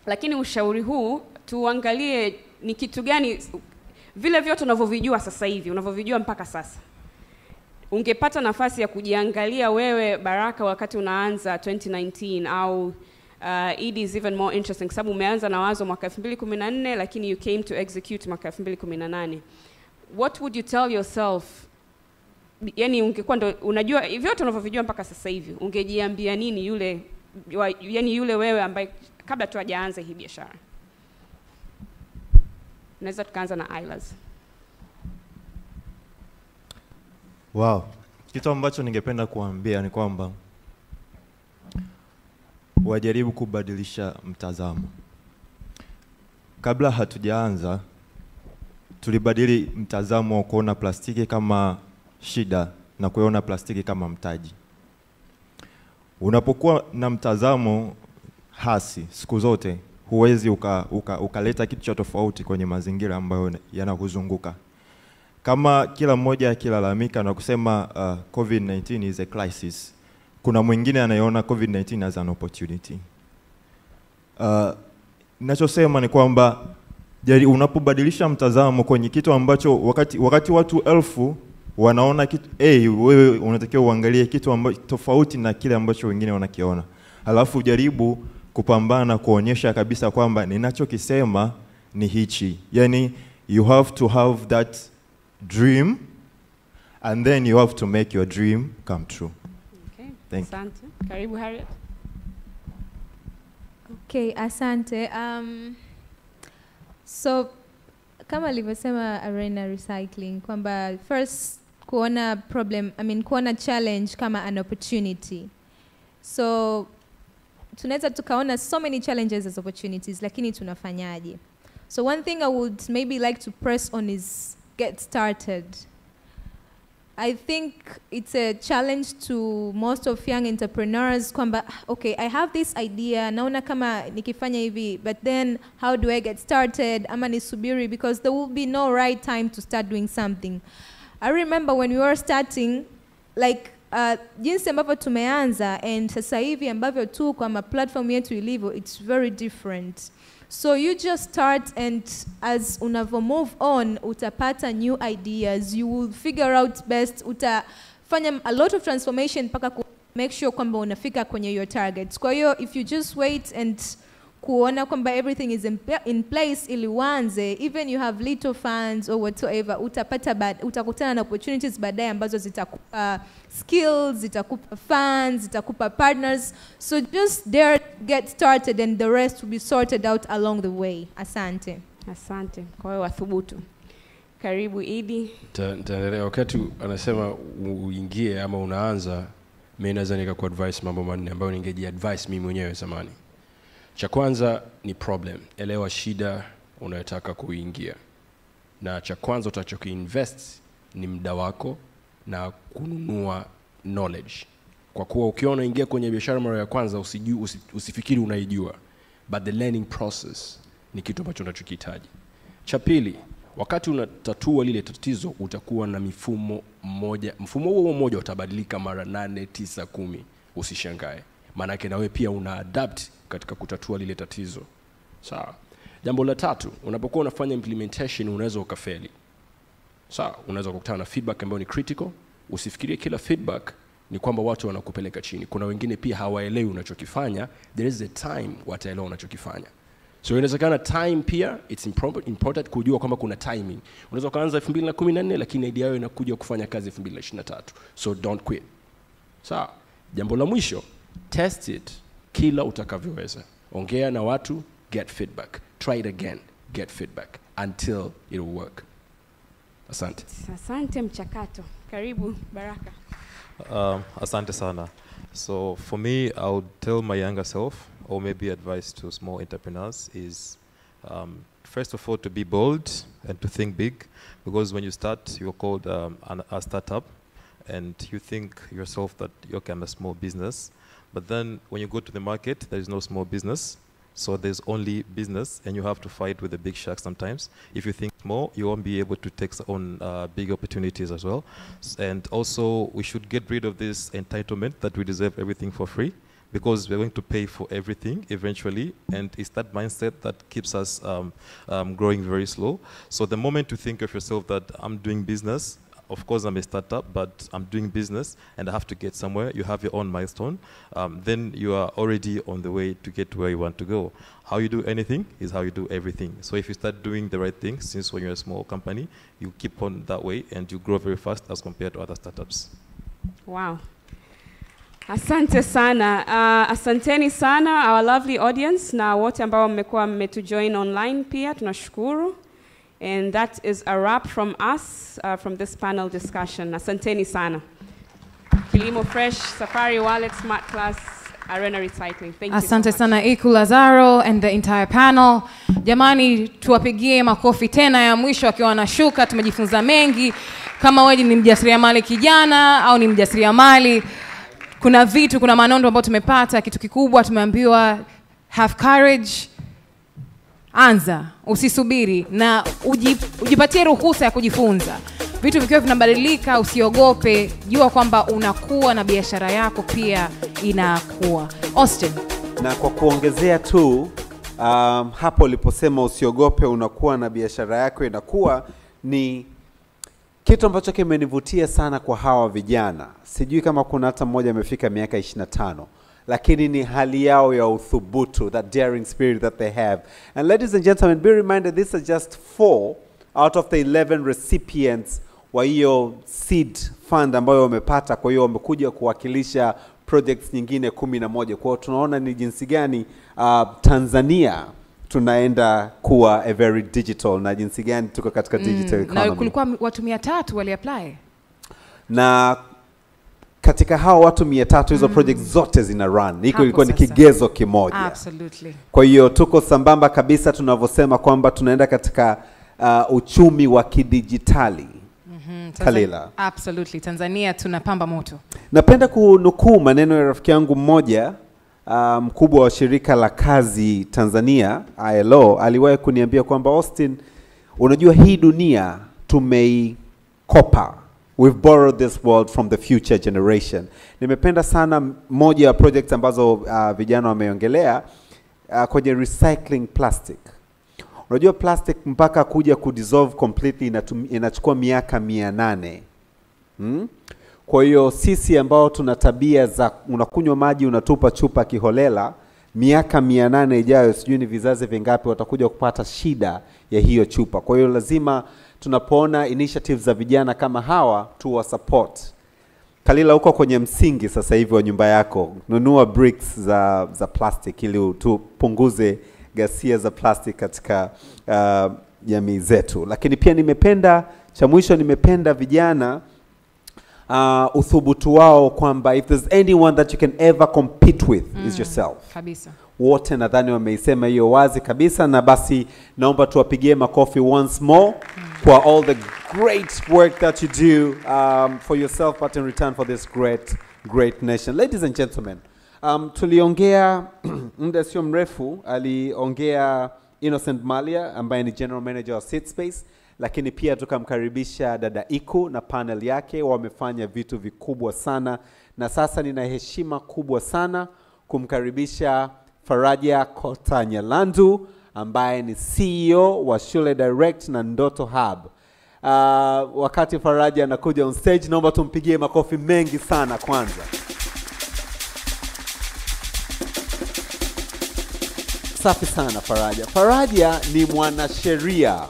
Lakini ushauri huu tuangalie ni kitu gani vile vyote unavyovijua sasa hivi, unavyovijua mpaka sasa. Ungepata nafasi ya kujiangalia wewe Baraka wakati unaanza 2019 au it is even more interesting sababu umeanza na wazo mwaka 2014 lakini you came to execute mwaka 2018. What would you tell yourself? Yani ungekuwa ndo unajua vyote unavyovijua mpaka sasa hivi, ungejiambia nini yule yani yule wewe ambaye kabla tu hajaanza hii biashara. Unaweza tukaanza na Ilas. Wow. Kitu ambacho ningependa kuambia ni kwamba wajaribu kubadilisha mtazamo. Kabla hatujaanza tulibadili mtazamo wa kuona plastiki kama shida na kuona plastiki kama mtaji. Unapokuwa na mtazamo hasi siku zote huwezi ukaleta kitu cha tofauti kwenye mazingira ambayo yanakuzunguka. Kama kila mmoja akilalamika na kusema COVID-19 is a crisis, kuna mwingine anayeona COVID-19 as an opportunity. Ninachosema ni kwamba unapobadilisha mtazamo kwenye kitu ambacho wakati watu 1000 wanaona kitu wewe unatakiwa uangalie kitu ambacho tofauti na kile ambacho wengine wanakiona. Alafu ujaribu kupambana kuonyesha kabisa kwamba ninachokisema ni hichi. Yani you have to have that dream and then you have to make your dream come true. Okay. Thank you. Asante. Karibu Harriet. Okay, asante. So kama alivyosema Arena Recycling kwamba first kuona challenge kama an opportunity. So tunaweza tukaona so many challenges as opportunities, lakini tunafanyaje? So one thing I would maybe like to press on is get started. I think it's a challenge to most of young entrepreneurs kwamba okay, I have this idea, naona kama nikifanya hivi, but then how do I get started? Ama nisubiri, because there will be no right time to start doing something. I remember when we were starting, like jinsi ambavyo tumeanza and sasa hivi ambavyo tu kwa platform yetu ilivyo, it's very different. So you just start, and as unavo move on, utapata new ideas, you will figure out best, utafanya a lot of transformation mpaka make sure kwamba unafika kwenye your targets. Kwa hiyo if you just wait and kuona kwamba everything is in place ili uanze, even you have little funds or whatsoever, utakutana na opportunities baadaye ambazo zitakupa skills, zitakupa funds, zitakupa partners. So just there, get started, and the rest will be sorted out along the way. Asante. Asante. Kwa hiyo wathubutu. Karibu Idi. Wakati anasema uingie ama unaanza, mimi naweza nikakuadvise mambo manne ambayo ningejiadvise mimi mwenyewe zamani. Cha kwanza ni problem. Elewa shida unayotaka kuingia. Na cha kwanza utachokiinvest ni muda wako na kununua knowledge. Kwa kuwa ukiona ingia kwenye biashara mara ya kwanza usifikiri unaijua, but the learning process ni kitu ambacho unachokihitaji. Cha pili, wakati unatatua lile tatizo utakuwa na mfumo huo mmoja utabadilika mara 8, 9, 10, usishangae. Maana yake na wewe pia una adapt katika kutatua lile tatizo. Sawa. Jambo la tatu, unapokuwa unafanya implementation unaweza ukafeli. Sawa, unaweza kukutana na feedback ambayo ni critical. Usifikirie kila feedback ni kwamba watu wanakupeleka chini. Kuna wengine pia hawaelewi unachokifanya. There is a time wataelewa unachokifanya. So inawezekana time pia it's important kujua kwamba kuna timing. Unaweza kuanza 2014 lakini idea yako inakuja kufanya kazi 2023. So don't quit. Sawa. Jambo la mwisho, test it kila utakavyoweza. Ongea na watu, get feedback. Try it again, get feedback until it will work. Asante. Asante mchakato. Karibu Baraka. Asante sana. So for me, I would tell my younger self, or maybe advice to small entrepreneurs is, first of all, to be bold and to think big, because when you start, you're called a startup, and you think yourself that you're kind of a small business. But then when you go to the market, there is no small business. So there's only business, and you have to fight with the big sharks sometimes. If you think small, you won't be able to take on big opportunities as well. And also, we should get rid of this entitlement that we deserve everything for free, because we're going to pay for everything eventually, and it's that mindset that keeps us growing very slow. So the moment you think of yourself that I'm doing business, of course I'm a startup, but I'm doing business and I have to get somewhere, you have your own milestone, then you are already on the way to get where you want to go. How you do anything is how you do everything. So if you start doing the right thing, since when you're a small company, you keep on that way and you grow very fast as compared to other startups. Wow. Asante sana. Asanteni sana our lovely audience na wote ambao mmekuwa mmetujoin online pia tunashukuru. And that is a wrap from us from this panel discussion. Asanteni sana. Kilimo Fresh, Safari Wallet, Smart Class, Arena Recycling. Thank you Asante so much. sana Iku Lazaro and the entire panel. Jamani, tuwapigie makofi tena ya mwisho akiwa wanashuka. Tumejifunza mengi. Kama wewe ni mjasiriamali kijana au ni mjasiriamali, kuna vitu, kuna manondo ambayo tumepata. Kitu kikubwa tumeambiwa, have courage, anza, usisubiri na ujipatie ruhusa ya kujifunza. Vitu vikiwa vinabadilika, usiogope, jua kwamba unakuwa na biashara yako pia inakuwa. Austin. Na kwa kuongezea tu, hapo uliposema usiogope, unakuwa na biashara yako inakuwa, ni kitu ambacho kimenivutia sana kwa hawa vijana. Sijui kama kuna hata mmoja amefika miaka 25, lakini ni hali yao ya uthubutu, that daring spirit that they have. And ladies and gentlemen, be reminded these are just 4 out of the 11 recipients wa hiyo seed fund ambayo wamepata. Kwa hiyo wamekuja kuwakilisha projects nyingine 11. Kwa hiyo tunaona ni jinsi gani Tanzania tunaenda kuwa a very digital, na jinsi gani tuko katika digital economy. Na kulikuwa watu 300 wali apply. Na katika hao watu 300 hizo projects zote zina run. Hiko ilikuwa ni kigezo kimoja. Absolutely. Kwa hiyo tuko sambamba kabisa tunavyosema kwamba tunaenda katika uchumi wa kidijitali. Kalila. Absolutely. Tanzania tunapamba moto. Napenda kunukuu maneno ya rafiki yangu mmoja, mkubwa wa shirika la kazi Tanzania, ILO, aliwahi kuniambia kwamba Austin, unajua hii dunia tumeikopa. We've borrowed this world from the future generation. Nimependa sana moja ya projects ambazo vijana wameongelea kwenye recycling plastic. Unajua plastic mpaka kuja kudissolve completely inachukua miaka 800. Kwa hiyo sisi ambao tuna tabia za unakunywa maji unatupa chupa kiholela, miaka 800 ijayo sijui ni vizazi vingapi watakuja kupata shida ya hiyo chupa. Kwa hiyo lazima tunapoona initiatives za vijana kama hawa tuwa support. Kalila, uko kwenye msingi sasa hivi wa nyumba yako, nunua bricks za plastic ili tupunguze ghasia za plastic katika jamii zetu. Lakini pia nimependa, cha mwisho nimependa vijana uthubutu wao kwamba if there's anyone that you can ever compete with is yourself. Kabisa. Wote nadhani wameisema hiyo wazi kabisa, na basi naomba tuwapigie makofi once more kwa all the great work that you do for yourself, but in return for this great nation. Ladies and gentlemen, tuliongea muda sio mrefu, aliongea Innocent Malia ambaye ni General Manager wa Seed Space, lakini pia tukamkaribisha dada Iku na panel yake. Wamefanya vitu vikubwa sana, na sasa nina heshima kubwa sana kumkaribisha Faraja Kota Nyalandu ambaye ni CEO wa Shule Direct na Ndoto Hub. Wakati Faraja anakuja on stage, naomba tumpigie makofi mengi sana kwanza. Safi sana Faraja. Faraja ni mwanasheria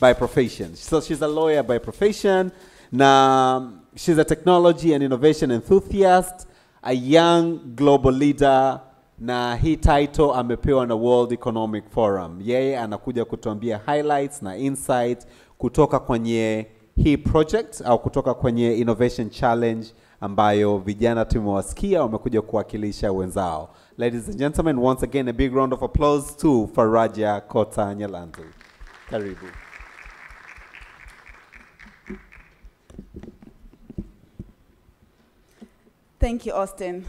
by profession. So she's a lawyer by profession. Na she's a technology and innovation enthusiast, a young global leader, na hii title amepewa na World Economic Forum. Yeye anakuja kutuambia highlights na insight kutoka kwenye hii project au kutoka kwenye innovation challenge ambayo vijana tumewasikia wamekuja kuwakilisha wenzao. Ladies and gentlemen, once again a big round of applause to Faraja Kota Nyalandu. Karibu. Thank you, Austin.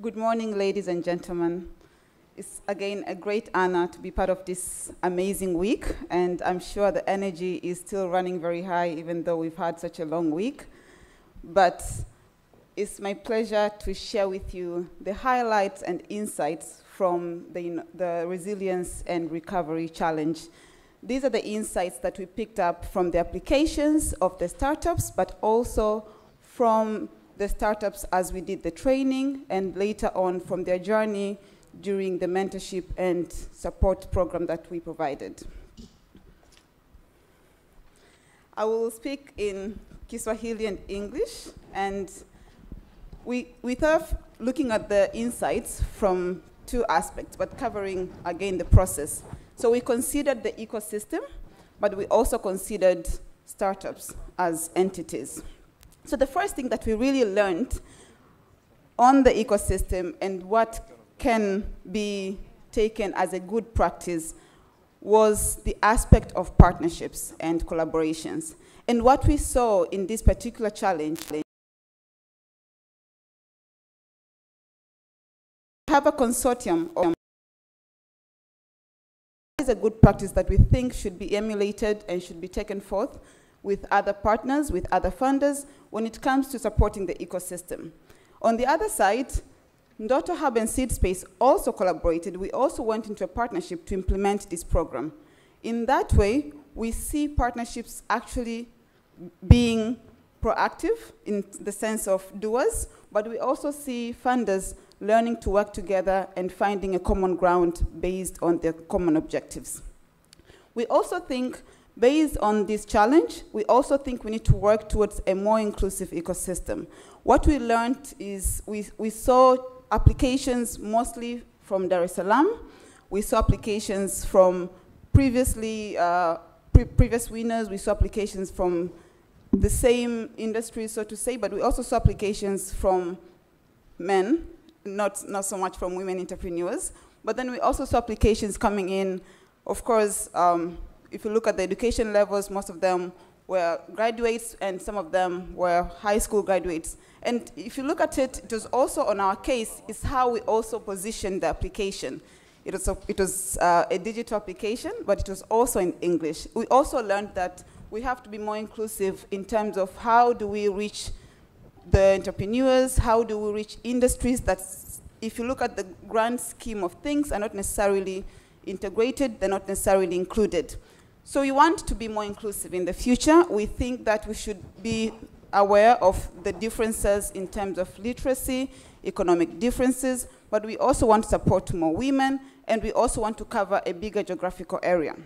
Good morning, ladies and gentlemen. It's again a great honor to be part of this amazing week, and I'm sure the energy is still running very high even though we've had such a long week. But it's my pleasure to share with you the highlights and insights from the Resilience and Recovery Challenge. These are the insights that we picked up from the applications of the startups, but also from the startups as we did the training, and later on from their journey during the mentorship and support program that we provided. I will speak in Kiswahili and English, and we thought of looking at the insights from two aspects, but covering, again, the process. So we considered the ecosystem, but we also considered startups as entities. So the first thing that we really learned on the ecosystem and what can be taken as a good practice was the aspect of partnerships and collaborations. And what we saw in this particular challenge, we have a consortium of is a good practice that we think should be emulated and should be taken forth with other partners, with other funders, when it comes to supporting the ecosystem. On the other side, Ndoto Hub and Seed Space also collaborated. We also went into a partnership to implement this program. In that way, we see partnerships actually being proactive in the sense of doers, but we also see funders learning to work together and finding a common ground based on their common objectives. We also think, based on this challenge, we also think we need to work towards a more inclusive ecosystem. What we learned is we saw applications mostly from Dar es Salaam. We saw applications from previous winners. We saw applications from the same industry, so to say, but we also saw applications from men, not so much from women entrepreneurs. But then we also saw applications coming in. Of course, if you look at the education levels, most of them were graduates, and some of them were high school graduates. And if you look at it, it was also on our case, is how we also positioned the application. It was a digital application, but it was also in English. We also learned that we have to be more inclusive in terms of how do we reach the entrepreneurs, how do we reach industries that, if you look at the grand scheme of things, are not necessarily integrated, they're not necessarily included. So we want to be more inclusive in the future. We think that we should be aware of the differences in terms of literacy, economic differences, but we also want to support more women, and we also want to cover a bigger geographical area.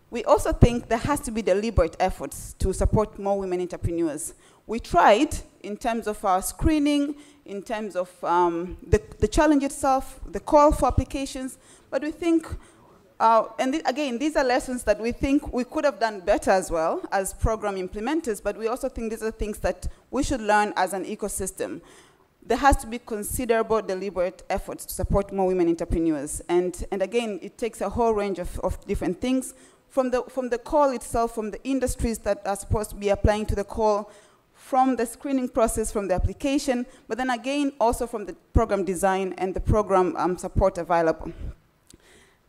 We also think there has to be deliberate efforts to support more women entrepreneurs. We tried in terms of our screening, in terms of the challenge itself, the call for applications, but we think, again, these are lessons that we think we could have done better as well as program implementers, but we also think these are things that we should learn as an ecosystem. There has to be considerable deliberate efforts to support more women entrepreneurs. And again, it takes a whole range of different things, from the call itself, from the industries that are supposed to be applying to the call, from the screening process, from the application, but then again, also from the program design and the program support available.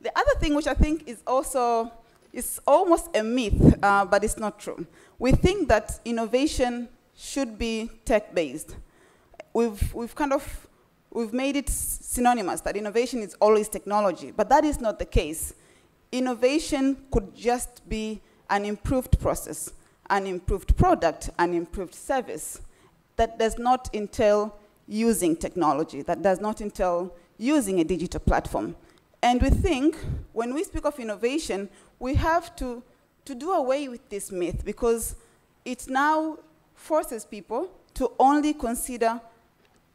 The other thing which I think is also, is almost a myth, but it's not true. We think that innovation should be tech-based. We've made it synonymous that innovation is always technology, but that is not the case. Innovation could just be an improved process, an improved product, an improved service that does not entail using technology, that does not entail using a digital platform. And we think when we speak of innovation, we have to do away with this myth, because it now forces people to only consider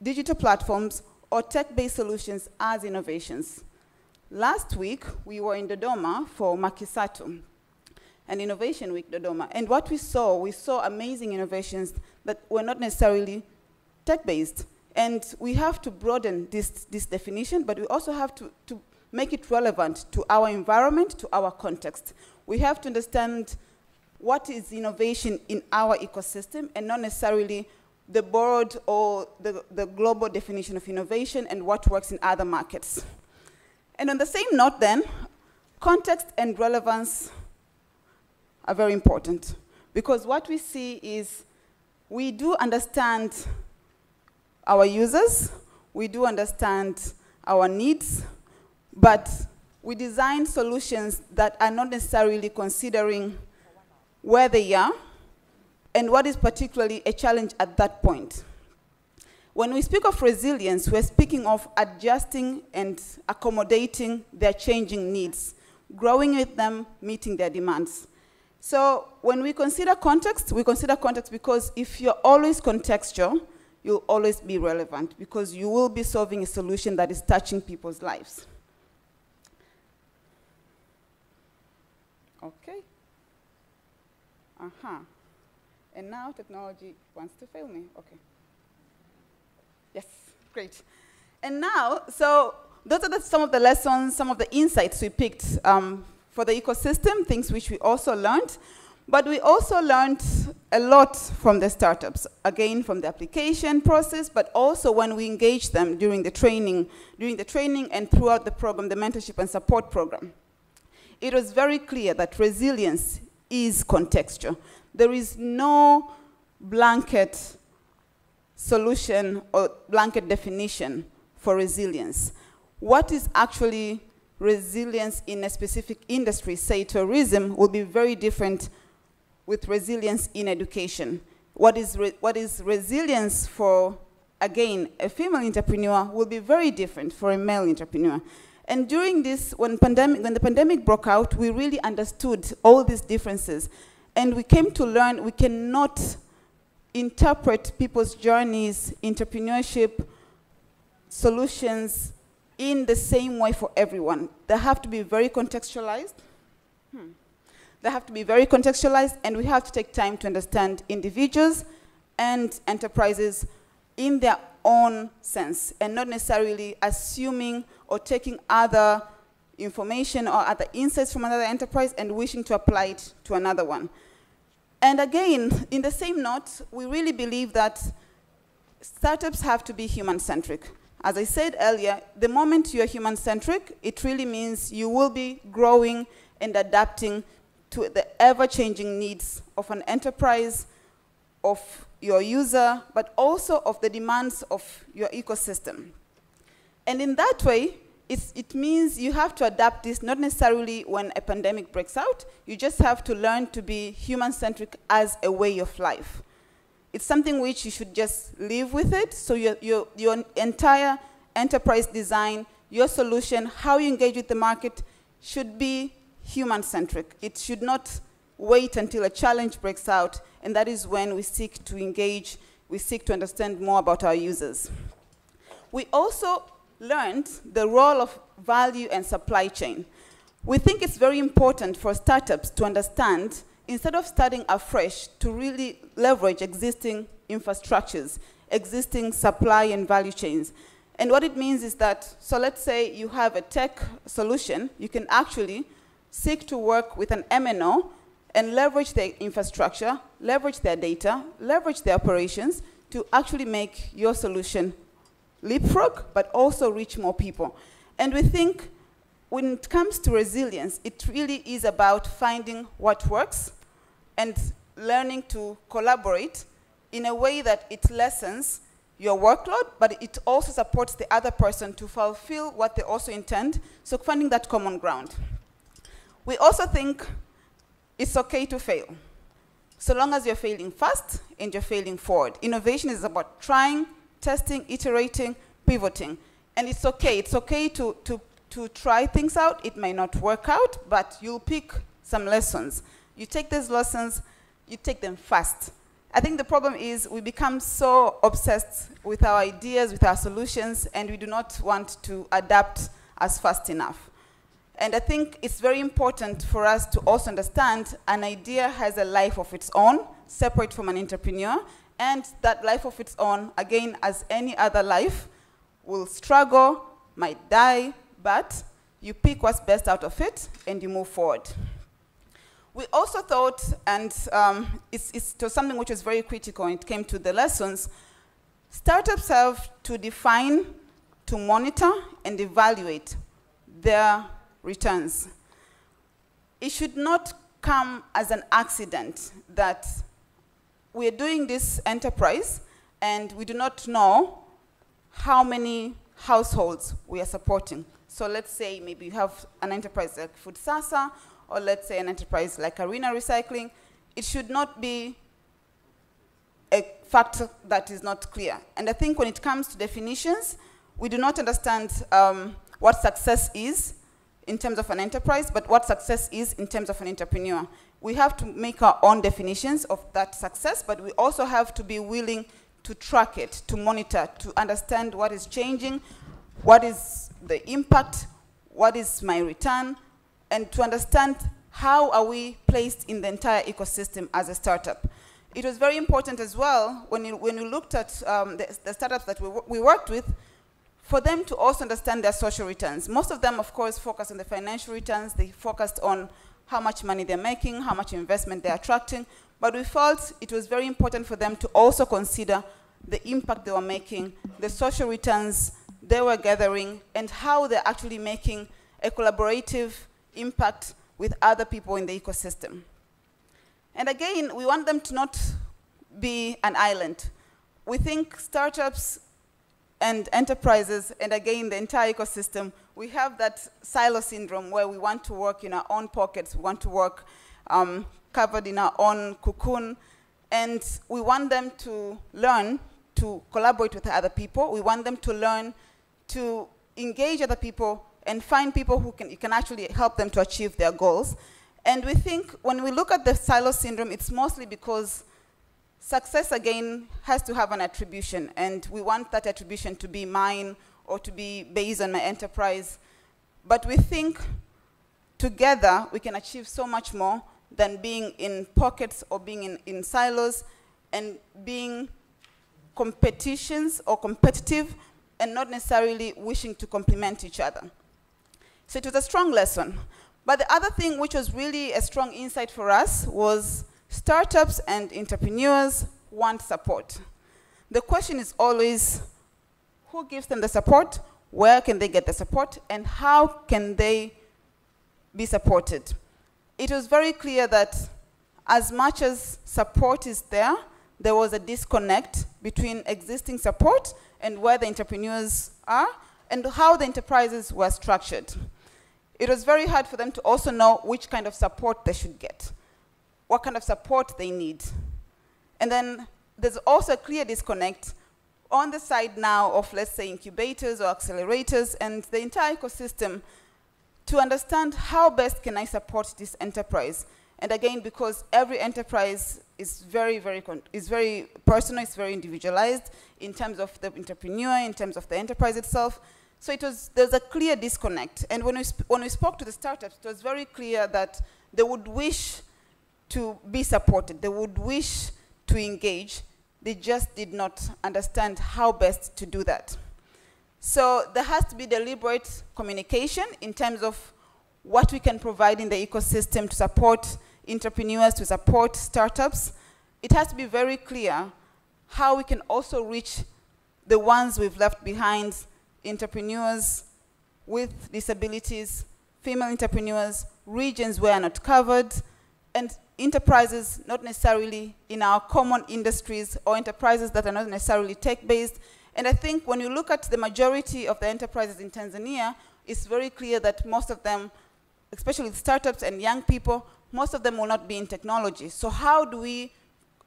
digital platforms or tech-based solutions as innovations. Last week, we were in Dodoma for Makisatu, an Innovation Week Dodoma. And what we saw amazing innovations that were not necessarily tech-based. And we have to broaden this definition, but we also have to make it relevant to our environment, to our context. We have to understand what is innovation in our ecosystem, and not necessarily the borrowed or the global definition of innovation and what works in other markets. And on the same note then, context and relevance are very important, because what we see is we do understand our users, we do understand our needs, but we design solutions that are not necessarily considering where they are and what is particularly a challenge at that point. When we speak of resilience, we're speaking of adjusting and accommodating their changing needs, growing with them, meeting their demands. So when we consider context because if you're always contextual, you'll always be relevant because you will be solving a solution that is touching people's lives. Okay. And now technology wants to fail me. Okay. Yes, great. And now, so those are some of the lessons, some of the insights we picked for the ecosystem, things which we also learned. But we also learned a lot from the startups, again, from the application process, but also when we engaged them during the training and throughout the program, the mentorship and support program. It was very clear that resilience is contextual. There is no blanket solution or blanket definition for resilience. What is actually resilience in a specific industry, say tourism, will be very different with resilience in education. What is resilience for, again, a female entrepreneur will be very different for a male entrepreneur. And during this, when the pandemic broke out, we really understood all these differences. And we came to learn we cannot interpret people's journeys, entrepreneurship, solutions in the same way for everyone. They have to be very contextualized. They have to be very contextualized, and we have to take time to understand individuals and enterprises in their own sense, and not necessarily assuming or taking other information or other insights from another enterprise and wishing to apply it to another one. And again, in the same note, we really believe that startups have to be human-centric. As I said earlier, the moment you're human-centric, it really means you will be growing and adapting to the ever-changing needs of an enterprise, of your user, but also of the demands of your ecosystem. And in that way, it means you have to adapt this, not necessarily when a pandemic breaks out. You just have to learn to be human-centric as a way of life. It's something which you should just live with it, so your entire enterprise design, your solution, how you engage with the market should be human-centric. It should not wait until a challenge breaks out, and that is when we seek to engage, we seek to understand more about our users. We also learned the role of value and supply chain. We think it's very important for startups to understand, instead of starting afresh, to really leverage existing infrastructures, existing supply and value chains. And what it means is that, so let's say you have a tech solution, you can actually seek to work with an MNO and leverage their infrastructure, leverage their data, leverage their operations to actually make your solution leapfrog, but also reach more people. And we think when it comes to resilience, it really is about finding what works and learning to collaborate in a way that it lessens your workload, but it also supports the other person to fulfill what they also intend, so finding that common ground. We also think it's okay to fail, so long as you're failing fast and you're failing forward. Innovation is about trying, testing, iterating, pivoting. And it's okay to try things out. It may not work out, but you'll pick some lessons. You take these lessons, you take them fast. I think the problem is we become so obsessed with our ideas, with our solutions, and we do not want to adapt as fast enough. And I think it's very important for us to also understand an idea has a life of its own, separate from an entrepreneur, and that life of its own, again, as any other life, will struggle, might die, but you pick what's best out of it, and you move forward. We also thought, and it's something which was very critical when it came to the lessons, startups have to define, to monitor, and evaluate their returns. It should not come as an accident that we're doing this enterprise and we do not know how many households we are supporting. So let's say maybe you have an enterprise like Food Sasa, or let's say an enterprise like Arena Recycling. It should not be a factor that is not clear. And I think when it comes to definitions, we do not understand what success is in terms of an enterprise, but what success is in terms of an entrepreneur. We have to make our own definitions of that success, but we also have to be willing to track it, to monitor, to understand what is changing, what is the impact, what is my return, and to understand how are we placed in the entire ecosystem as a startup. It was very important as well when you looked at the startups that we worked with, for them to also understand their social returns. Most of them, of course, focus on the financial returns. They focused on how much money they're making, how much investment they're attracting. But we felt it was very important for them to also consider the impact they were making, the social returns they were gathering, and how they're actually making a collaborative impact with other people in the ecosystem. And again, we want them to not be an island. We think startups and enterprises, and again, the entire ecosystem, we have that silo syndrome where we want to work in our own pockets, we want to work covered in our own cocoon, and we want them to learn to collaborate with other people. We want them to learn to engage other people and find people who can actually help them to achieve their goals. And we think when we look at the silo syndrome, it's mostly because success, again, has to have an attribution, and we want that attribution to be mine or to be based on my enterprise. But we think together we can achieve so much more than being in pockets or being in silos and being competitions or competitive and not necessarily wishing to complement each other. So it was a strong lesson. But the other thing which was really a strong insight for us was startups and entrepreneurs want support. The question is always, who gives them the support, where can they get the support, and how can they be supported? It was very clear that as much as support is there, there was a disconnect between existing support and where the entrepreneurs are and how the enterprises were structured. It was very hard for them to also know which kind of support they should get, what kind of support they need. And then there's also a clear disconnect on the side now of, let's say, incubators or accelerators and the entire ecosystem to understand how best can I support this enterprise. And again, because every enterprise is very personal, it's very individualized in terms of the entrepreneur, in terms of the enterprise itself. So there's a clear disconnect. And when we spoke to the startups, it was very clear that they would wish to be supported. They would wish to engage. They just did not understand how best to do that. So there has to be deliberate communication in terms of what we can provide in the ecosystem to support entrepreneurs, to support startups. It has to be very clear how we can also reach the ones we've left behind, entrepreneurs with disabilities, female entrepreneurs, regions where are not covered, and enterprises not necessarily in our common industries or enterprises that are not necessarily tech-based. And I think when you look at the majority of the enterprises in Tanzania, it's very clear that most of them, especially startups and young people, most of them will not be in technology. So how do we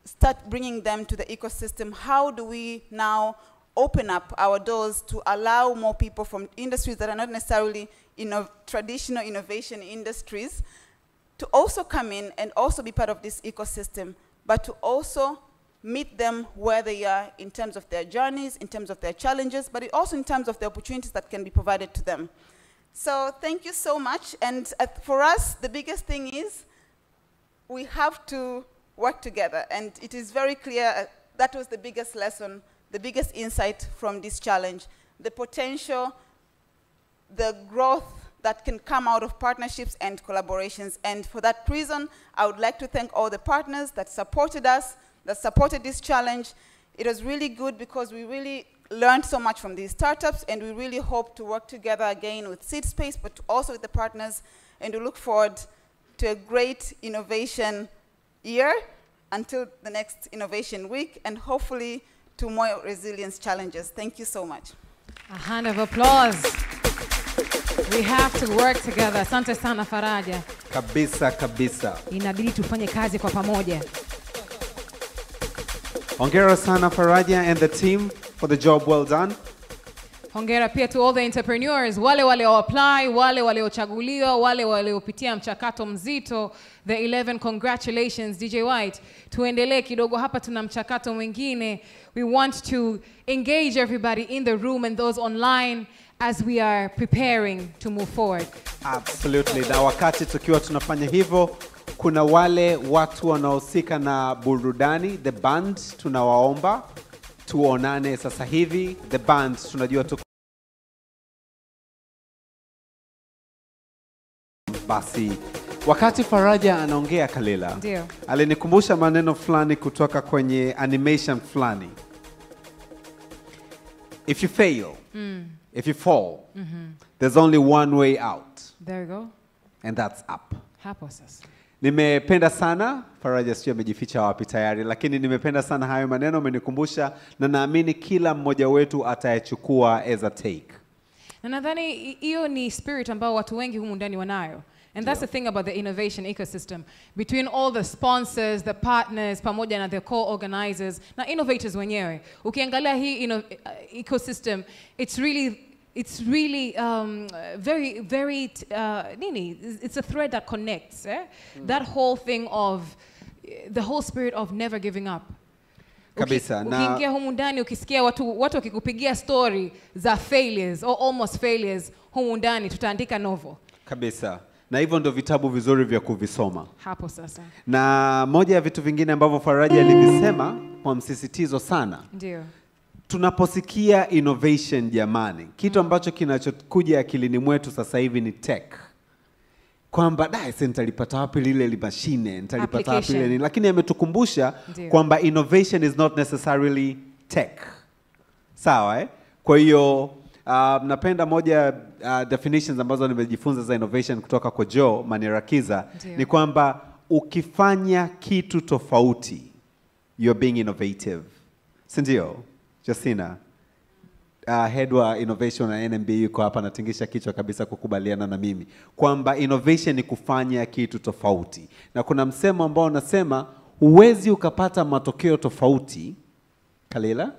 start bringing them to the ecosystem? How do we now open up our doors to allow more people from industries that are not necessarily traditional innovation industries to also come in and also be part of this ecosystem, but to also meet them where they are in terms of their journeys, in terms of their challenges, but also in terms of the opportunities that can be provided to them. So thank you so much. And for us, the biggest thing is we have to work together. And it is very clear that was the biggest lesson, the biggest insight from this challenge, the potential, the growth that can come out of partnerships and collaborations. And for that reason, I would like to thank all the partners that supported us, that supported this challenge. It was really good because we really learned so much from these startups, and we really hope to work together again with Seed Space, but also with the partners, and we look forward to a great innovation year until the next Innovation Week, and hopefully to more resilience challenges. Thank you so much. A hand of applause. We have to work together. Asante sana Faraja. Kabisa, kabisa. Inabidi tufanye kazi kwa pamoja. Hongera sana Faraja and the team for the job well done. Hongera pia to all the entrepreneurs, wale walio-apply, wale waliochaguliwa, wale waliopitia mchakato mzito. The 11, congratulations DJ White. Tuendelee kidogo, hapa tuna mchakato mwingine. We want to engage everybody in the room and those online as we are preparing to move forward. Absolutely. Na wakati tukiwa tunafanya hivyo, kuna wale watu wanaohusika na burudani, the band, tunawaomba tuonane sasa hivi. The band tunajua tuko basi. Wakati Faraja anaongea Kalila, ndio alinikumbusha maneno fulani kutoka kwenye animation fulani. If you fail, if you fall, there's only one way out. There you go. And that's up. Hapo sasa. Nimependa sana, Faraja sio amejificha wapi tayari, lakini nimependa sana hayo maneno, umenikumbusha, na naamini kila mmoja wetu atayachukua as a take. Na nadhani hiyo ni spirit ambao watu wengi humu ndani wanayo. And that's the thing about the innovation ecosystem. Between all the sponsors, the partners, pamoja na the co-organizers, na innovators wenyewe. Ukiangalia hii ecosystem, it's really very it's a thread that connects. That whole thing of the whole spirit of never giving up. Kabisa. Ukiingia humu ndani ukisikia watu wakikupigia story za failures or almost failures humu ndani, tutaandika novel. Kabisa. Na hivyo ndo vitabu vizuri vya kuvisoma. Hapo sasa. Na moja ya vitu vingine ambavyo Faraja alivisema kwa msisitizo sana. Ndio. Tunaposikia innovation jamani, kitu ambacho kinachokuja akilini mwetu sasa hivi ni tech. Kwamba nitalipata wapi lile mashine, nitalipata wapi lile, lakini ametukumbusha kwamba innovation is not necessarily tech. Sawa eh? Kwa hiyo napenda moja definitions ambazo nimejifunza za innovation kutoka kwa Joe Manirakiza ni kwamba ukifanya kitu tofauti, you're being innovative. Sindio? Justina, head wa innovation na NMB yuko hapa natingisha kichwa kabisa kukubaliana na mimi kwamba innovation ni kufanya kitu tofauti. Na kuna msemo ambao unasema huwezi ukapata matokeo tofauti. Kalila, do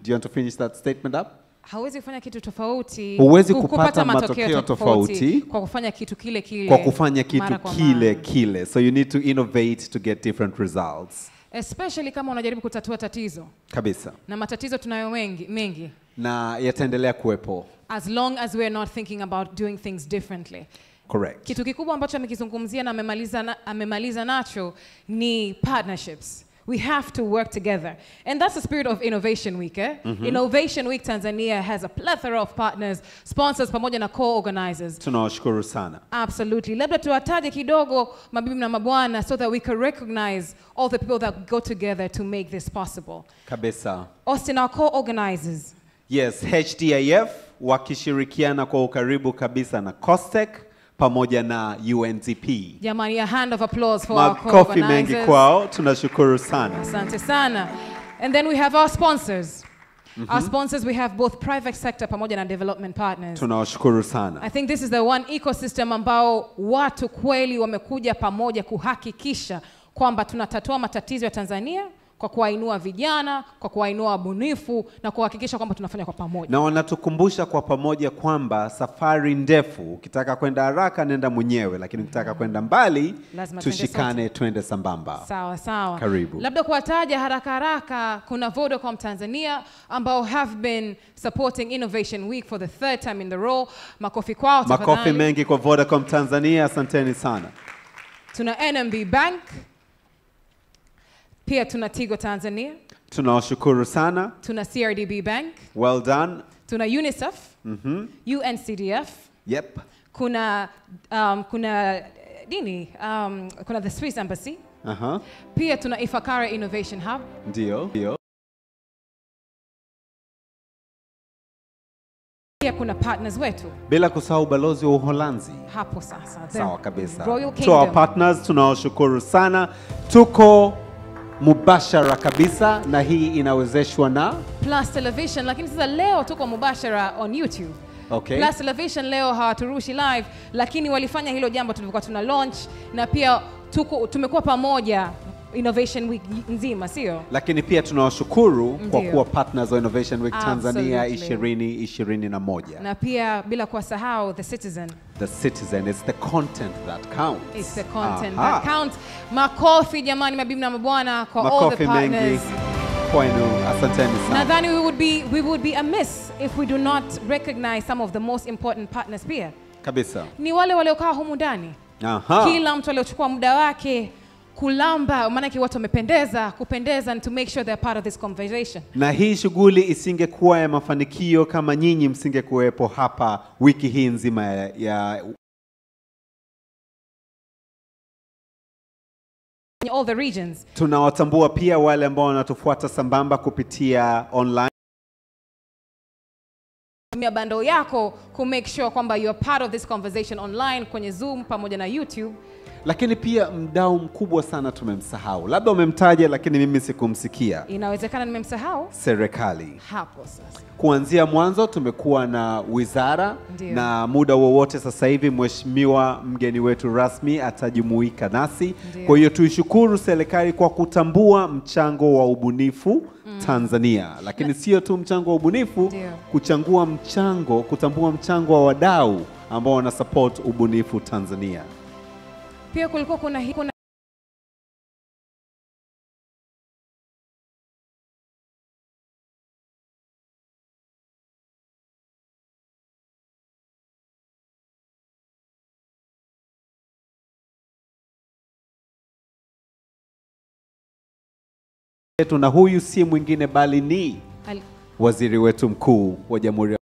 you want to finish that statement up? Hauwezi kufanya kitu tofauti. Huwezi kupata matokeo tofauti kwa kufanya kitu kile kile. Kwa kufanya kitu kile kile. So you need to innovate to get different results. Especially kama unajaribu kutatua tatizo. Kabisa. Na matatizo tunayo mengi. Na yataendelea kuwepo. As long as we're not thinking about doing things differently. Correct. Kitu kikubwa ambacho amekizungumzia na amemaliza nacho ni partnerships. We have to work together. And that's the spirit of Innovation Week. Innovation Week Tanzania has a plethora of partners, sponsors pamoja na co-organizers. Tunawashukuru sana. Absolutely. Labda tuwataje kidogo mabibi na mabwana so that we can recognize all the people that go together to make this possible. Kabisa. Austin, our co-organizers. Yes, HDIF wakishirikiana kwa ukaribu kabisa na COSTECH pamoja na UNDP. Jamani, a hand of applause for our co-organizers. co-organizers. Makofi mengi kwao, tunashukuru sana. Asante sana. And then we have our sponsors. Our sponsors, we have both private sector pamoja na development partners. Tunawashukuru sana. I think this is the one ecosystem ambao watu kweli wamekuja pamoja kuhakikisha kwamba tunatatua matatizo ya Tanzania kwa kuwainua vijana, kwa kuwainua wabunifu na kuhakikisha kwamba tunafanya kwa pamoja. Na wanatukumbusha kwa pamoja kwamba safari ndefu, ukitaka kwenda haraka nenda mwenyewe, lakini ukitaka kwenda mbali tushikane twende sambamba. Sawa sawa. Karibu. Labda kuwataja haraka kuna Vodacom Tanzania ambao have been supporting Innovation Week for the 3rd time in the row. Makofi kwao tafadhali. Makofi mengi kwa Vodacom Tanzania, asanteni sana. Tuna NMB Bank. Pia tuna Tigo Tanzania. Tunawashukuru sana. Tuna CRDB Bank. Well done. Tuna UNICEF. UNCDF. Yep. Kuna the Swiss Embassy. Pia tuna Ifakara Innovation Hub. Ndio. Pia kuna partners wetu. Bila kusahau balozi wa Uholanzi. Hapo sasa. Sawa kabisa. Royal Kingdom. To our partners tunawashukuru sana. Tuko mubashara kabisa na hii inawezeshwa na Plus Television, lakini sasa leo tuko mubashara on YouTube. Okay. Plus Television leo hawaturushi live, lakini walifanya hilo jambo tulivyokuwa tuna launch, na pia tumekuwa pamoja Innovation Week nzima, sio? Lakini pia tunawashukuru kwa Ndio. kuwa partners wa Innovation Week Tanzania Absolutely. 2021. Na pia bila kuwasahau The Citizen. The Citizen, it's the content that counts. It's the content Aha. that counts. Makofi jamani, mabibi na mabwana, kwa all the Makofi mengi partners. kwenu, asanteni sana. Nadhani we would be amiss if we do not recognize some of the most important partners pia. Kabisa. Ni wale waliokaa humu ndani. Aha. Kila mtu aliochukua muda wake kulamba, maana watu wamependeza, kupendeza, and to make sure they're part of this conversation. Na hii shughuli isingekuwa ya mafanikio kama nyinyi msingekuwepo hapa wiki hii nzima ya In all the regions. tunawatambua pia wale ambao wanatufuata sambamba kupitia online. Tumia bundle yako ku make sure kwamba you are part of this conversation online kwenye Zoom pamoja na YouTube. Lakini pia mdau mkubwa sana tumemsahau. Labda umemtaja lakini mimi sikumsikia. Inawezekana nimemsahau. Serikali. Hapo sasa. Kuanzia mwanzo tumekuwa na wizara. Ndiyo. Na muda wowote sasa hivi mheshimiwa mgeni wetu rasmi atajumuika nasi. Ndiyo. Kwa hiyo tuishukuru serikali kwa kutambua mchango wa ubunifu Tanzania. Lakini sio tu mchango wa ubunifu, Ndiyo. kutambua mchango wa wadau ambao wana support ubunifu Tanzania. Pia kulikuwa kuna na huyu si mwingine bali ni waziri wetu mkuu wa Jamhuri ya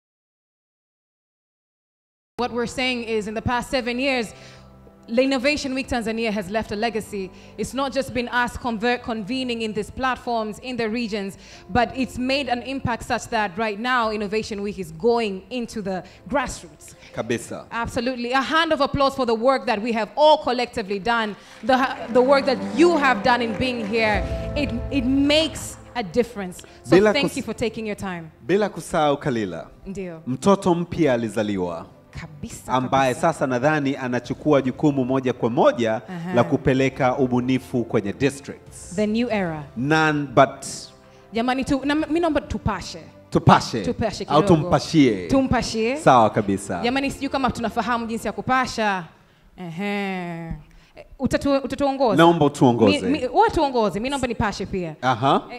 What we're saying is in the past 7 years, the Innovation Week Tanzania has left a legacy. It's not just been us convening in these platforms in the regions, but it's made an impact such that right now Innovation Week is going into the grassroots. Kabisa. Absolutely. A hand of applause for the work that we have all collectively done, the work that you have done in being here. It makes a difference. So thank you for taking your time. Bila kusahau Kalila. Ndio. Mtoto mpya alizaliwa. Kabisa. Ambaye sasa nadhani anachukua jukumu moja kwa moja la kupeleka ubunifu kwenye districts. The new era. None but Jamani mimi naomba tupashe. Tupashe au tumpashie. Tumpashie. Sawa kabisa. Jamani sijui kama tunafahamu jinsi ya kupasha. Utatuongoza. Naomba tuongoze. Wewe tuongoze. Mimi naomba nipashe pia.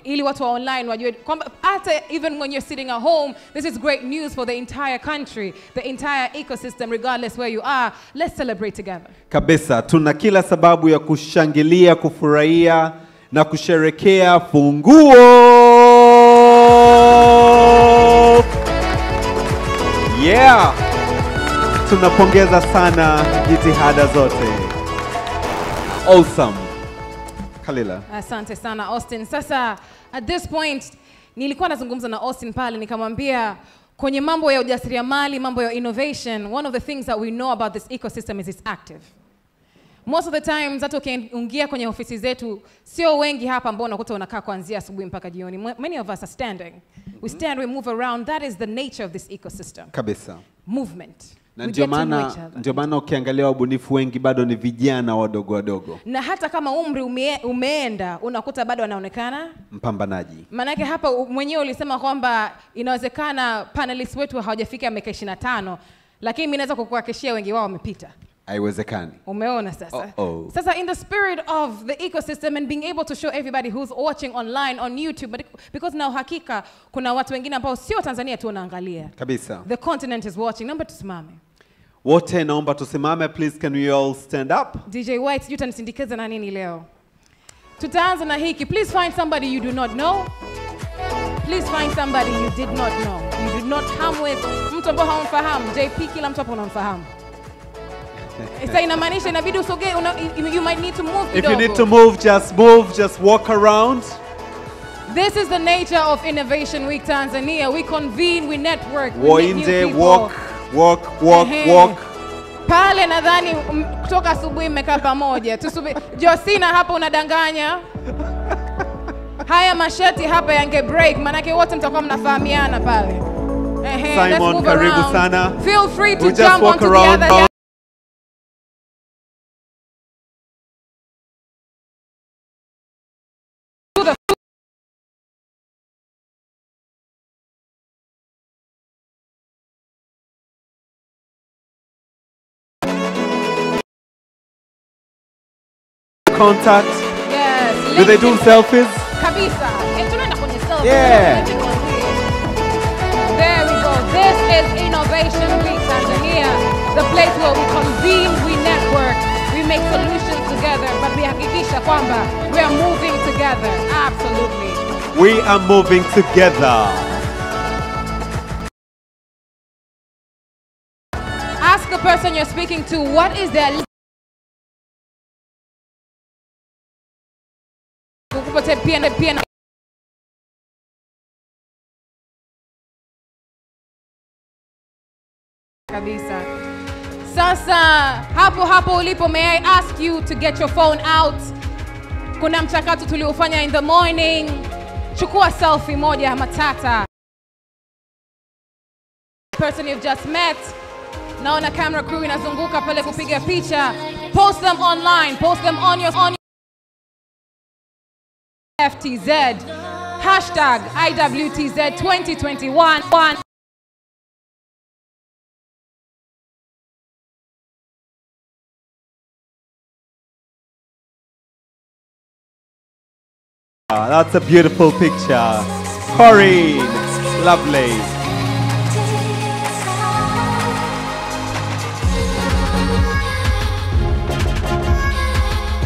Ili watu wa online wajue kwamba hata even when you're sitting at home, this is great news for the entire country, the entire ecosystem regardless where you are. Let's celebrate together. Kabisa, tuna kila sababu ya kushangilia, kufurahia na kusherekea funguo. Yeah. Tunapongeza sana jitihada zote. Awesome. Kalila. Asante sana Austin. Sasa at this point nilikuwa nazungumza na Austin pale nikamwambia kwenye mambo ya ujasiriamali, mambo ya innovation, one of the things that we know about this ecosystem is it's active. Most of the times hata ukiingia kwenye ofisi zetu sio wengi hapa ambao unakuta unakaa kuanzia asubuhi mpaka jioni. Many of us are standing. We stand, we move around. That is the nature of this ecosystem. Kabisa. Movement. Na ndio maana ukiangalia wabunifu wengi bado ni vijana wadogo. Na hata kama umri umeenda unakuta bado anaonekana mpambanaji. Manake hapa mwenyewe ulisema kwamba inawezekana panelists wetu hawajafika miaka 25, lakini mimi naweza kukuhakikishia wengi wao wamepita. Haiwezekani. Umeona sasa. Sasa in the spirit of the ecosystem and being able to show everybody who's watching online on YouTube, but because now hakika kuna watu wengine ambao sio Tanzania tu wanaangalia. Kabisa. The continent is watching. Naomba tusimame. Wote naomba tusimame, please. Can we all stand up? DJ White, you utanisindikiza na nini leo? Tutaanza na hiki. Please find somebody you do not know. Please find somebody you did not know. You did not come with. Mtu ambao haumfahamu. JP kila mtu hapo unamfahamu. Sasa inamaanisha inabidi usogee, you might need to move kidogo. If you need to move, just walk around. This is the nature of Innovation Week Tanzania. We convene, we network, we meet new people. Walk. Pale nadhani kutoka asubuhi mmekaa pamoja. Tusubiri. Josina hapa unadanganya. Haya mashati hapa yange break, manake wote mtakuwa mnafahamiana pale. Simon, karibu sana. Feel free to jump onto the other contact? Yes. Do they do selfies? Kabisa. Tunaenda kwenye selfie. Yeah. There we go. This is Innovation Week Tanzania, the place where we convene, we network, we make solutions together, but we hakikisha kwamba we are moving together. Absolutely. We are moving together. Ask the person you're speaking to, what is their kabisa. Sasa hapo ulipo, may I ask you to get your phone out? Kuna mchakato tuliofanya in the morning. Chukua selfie moja matata. Person you've just met. Naona camera crew inazunguka pale kupiga picha. Post them online. Post them on your FTZ. Hashtag IWTZ 2021. That's a beautiful picture. Corinne, lovely.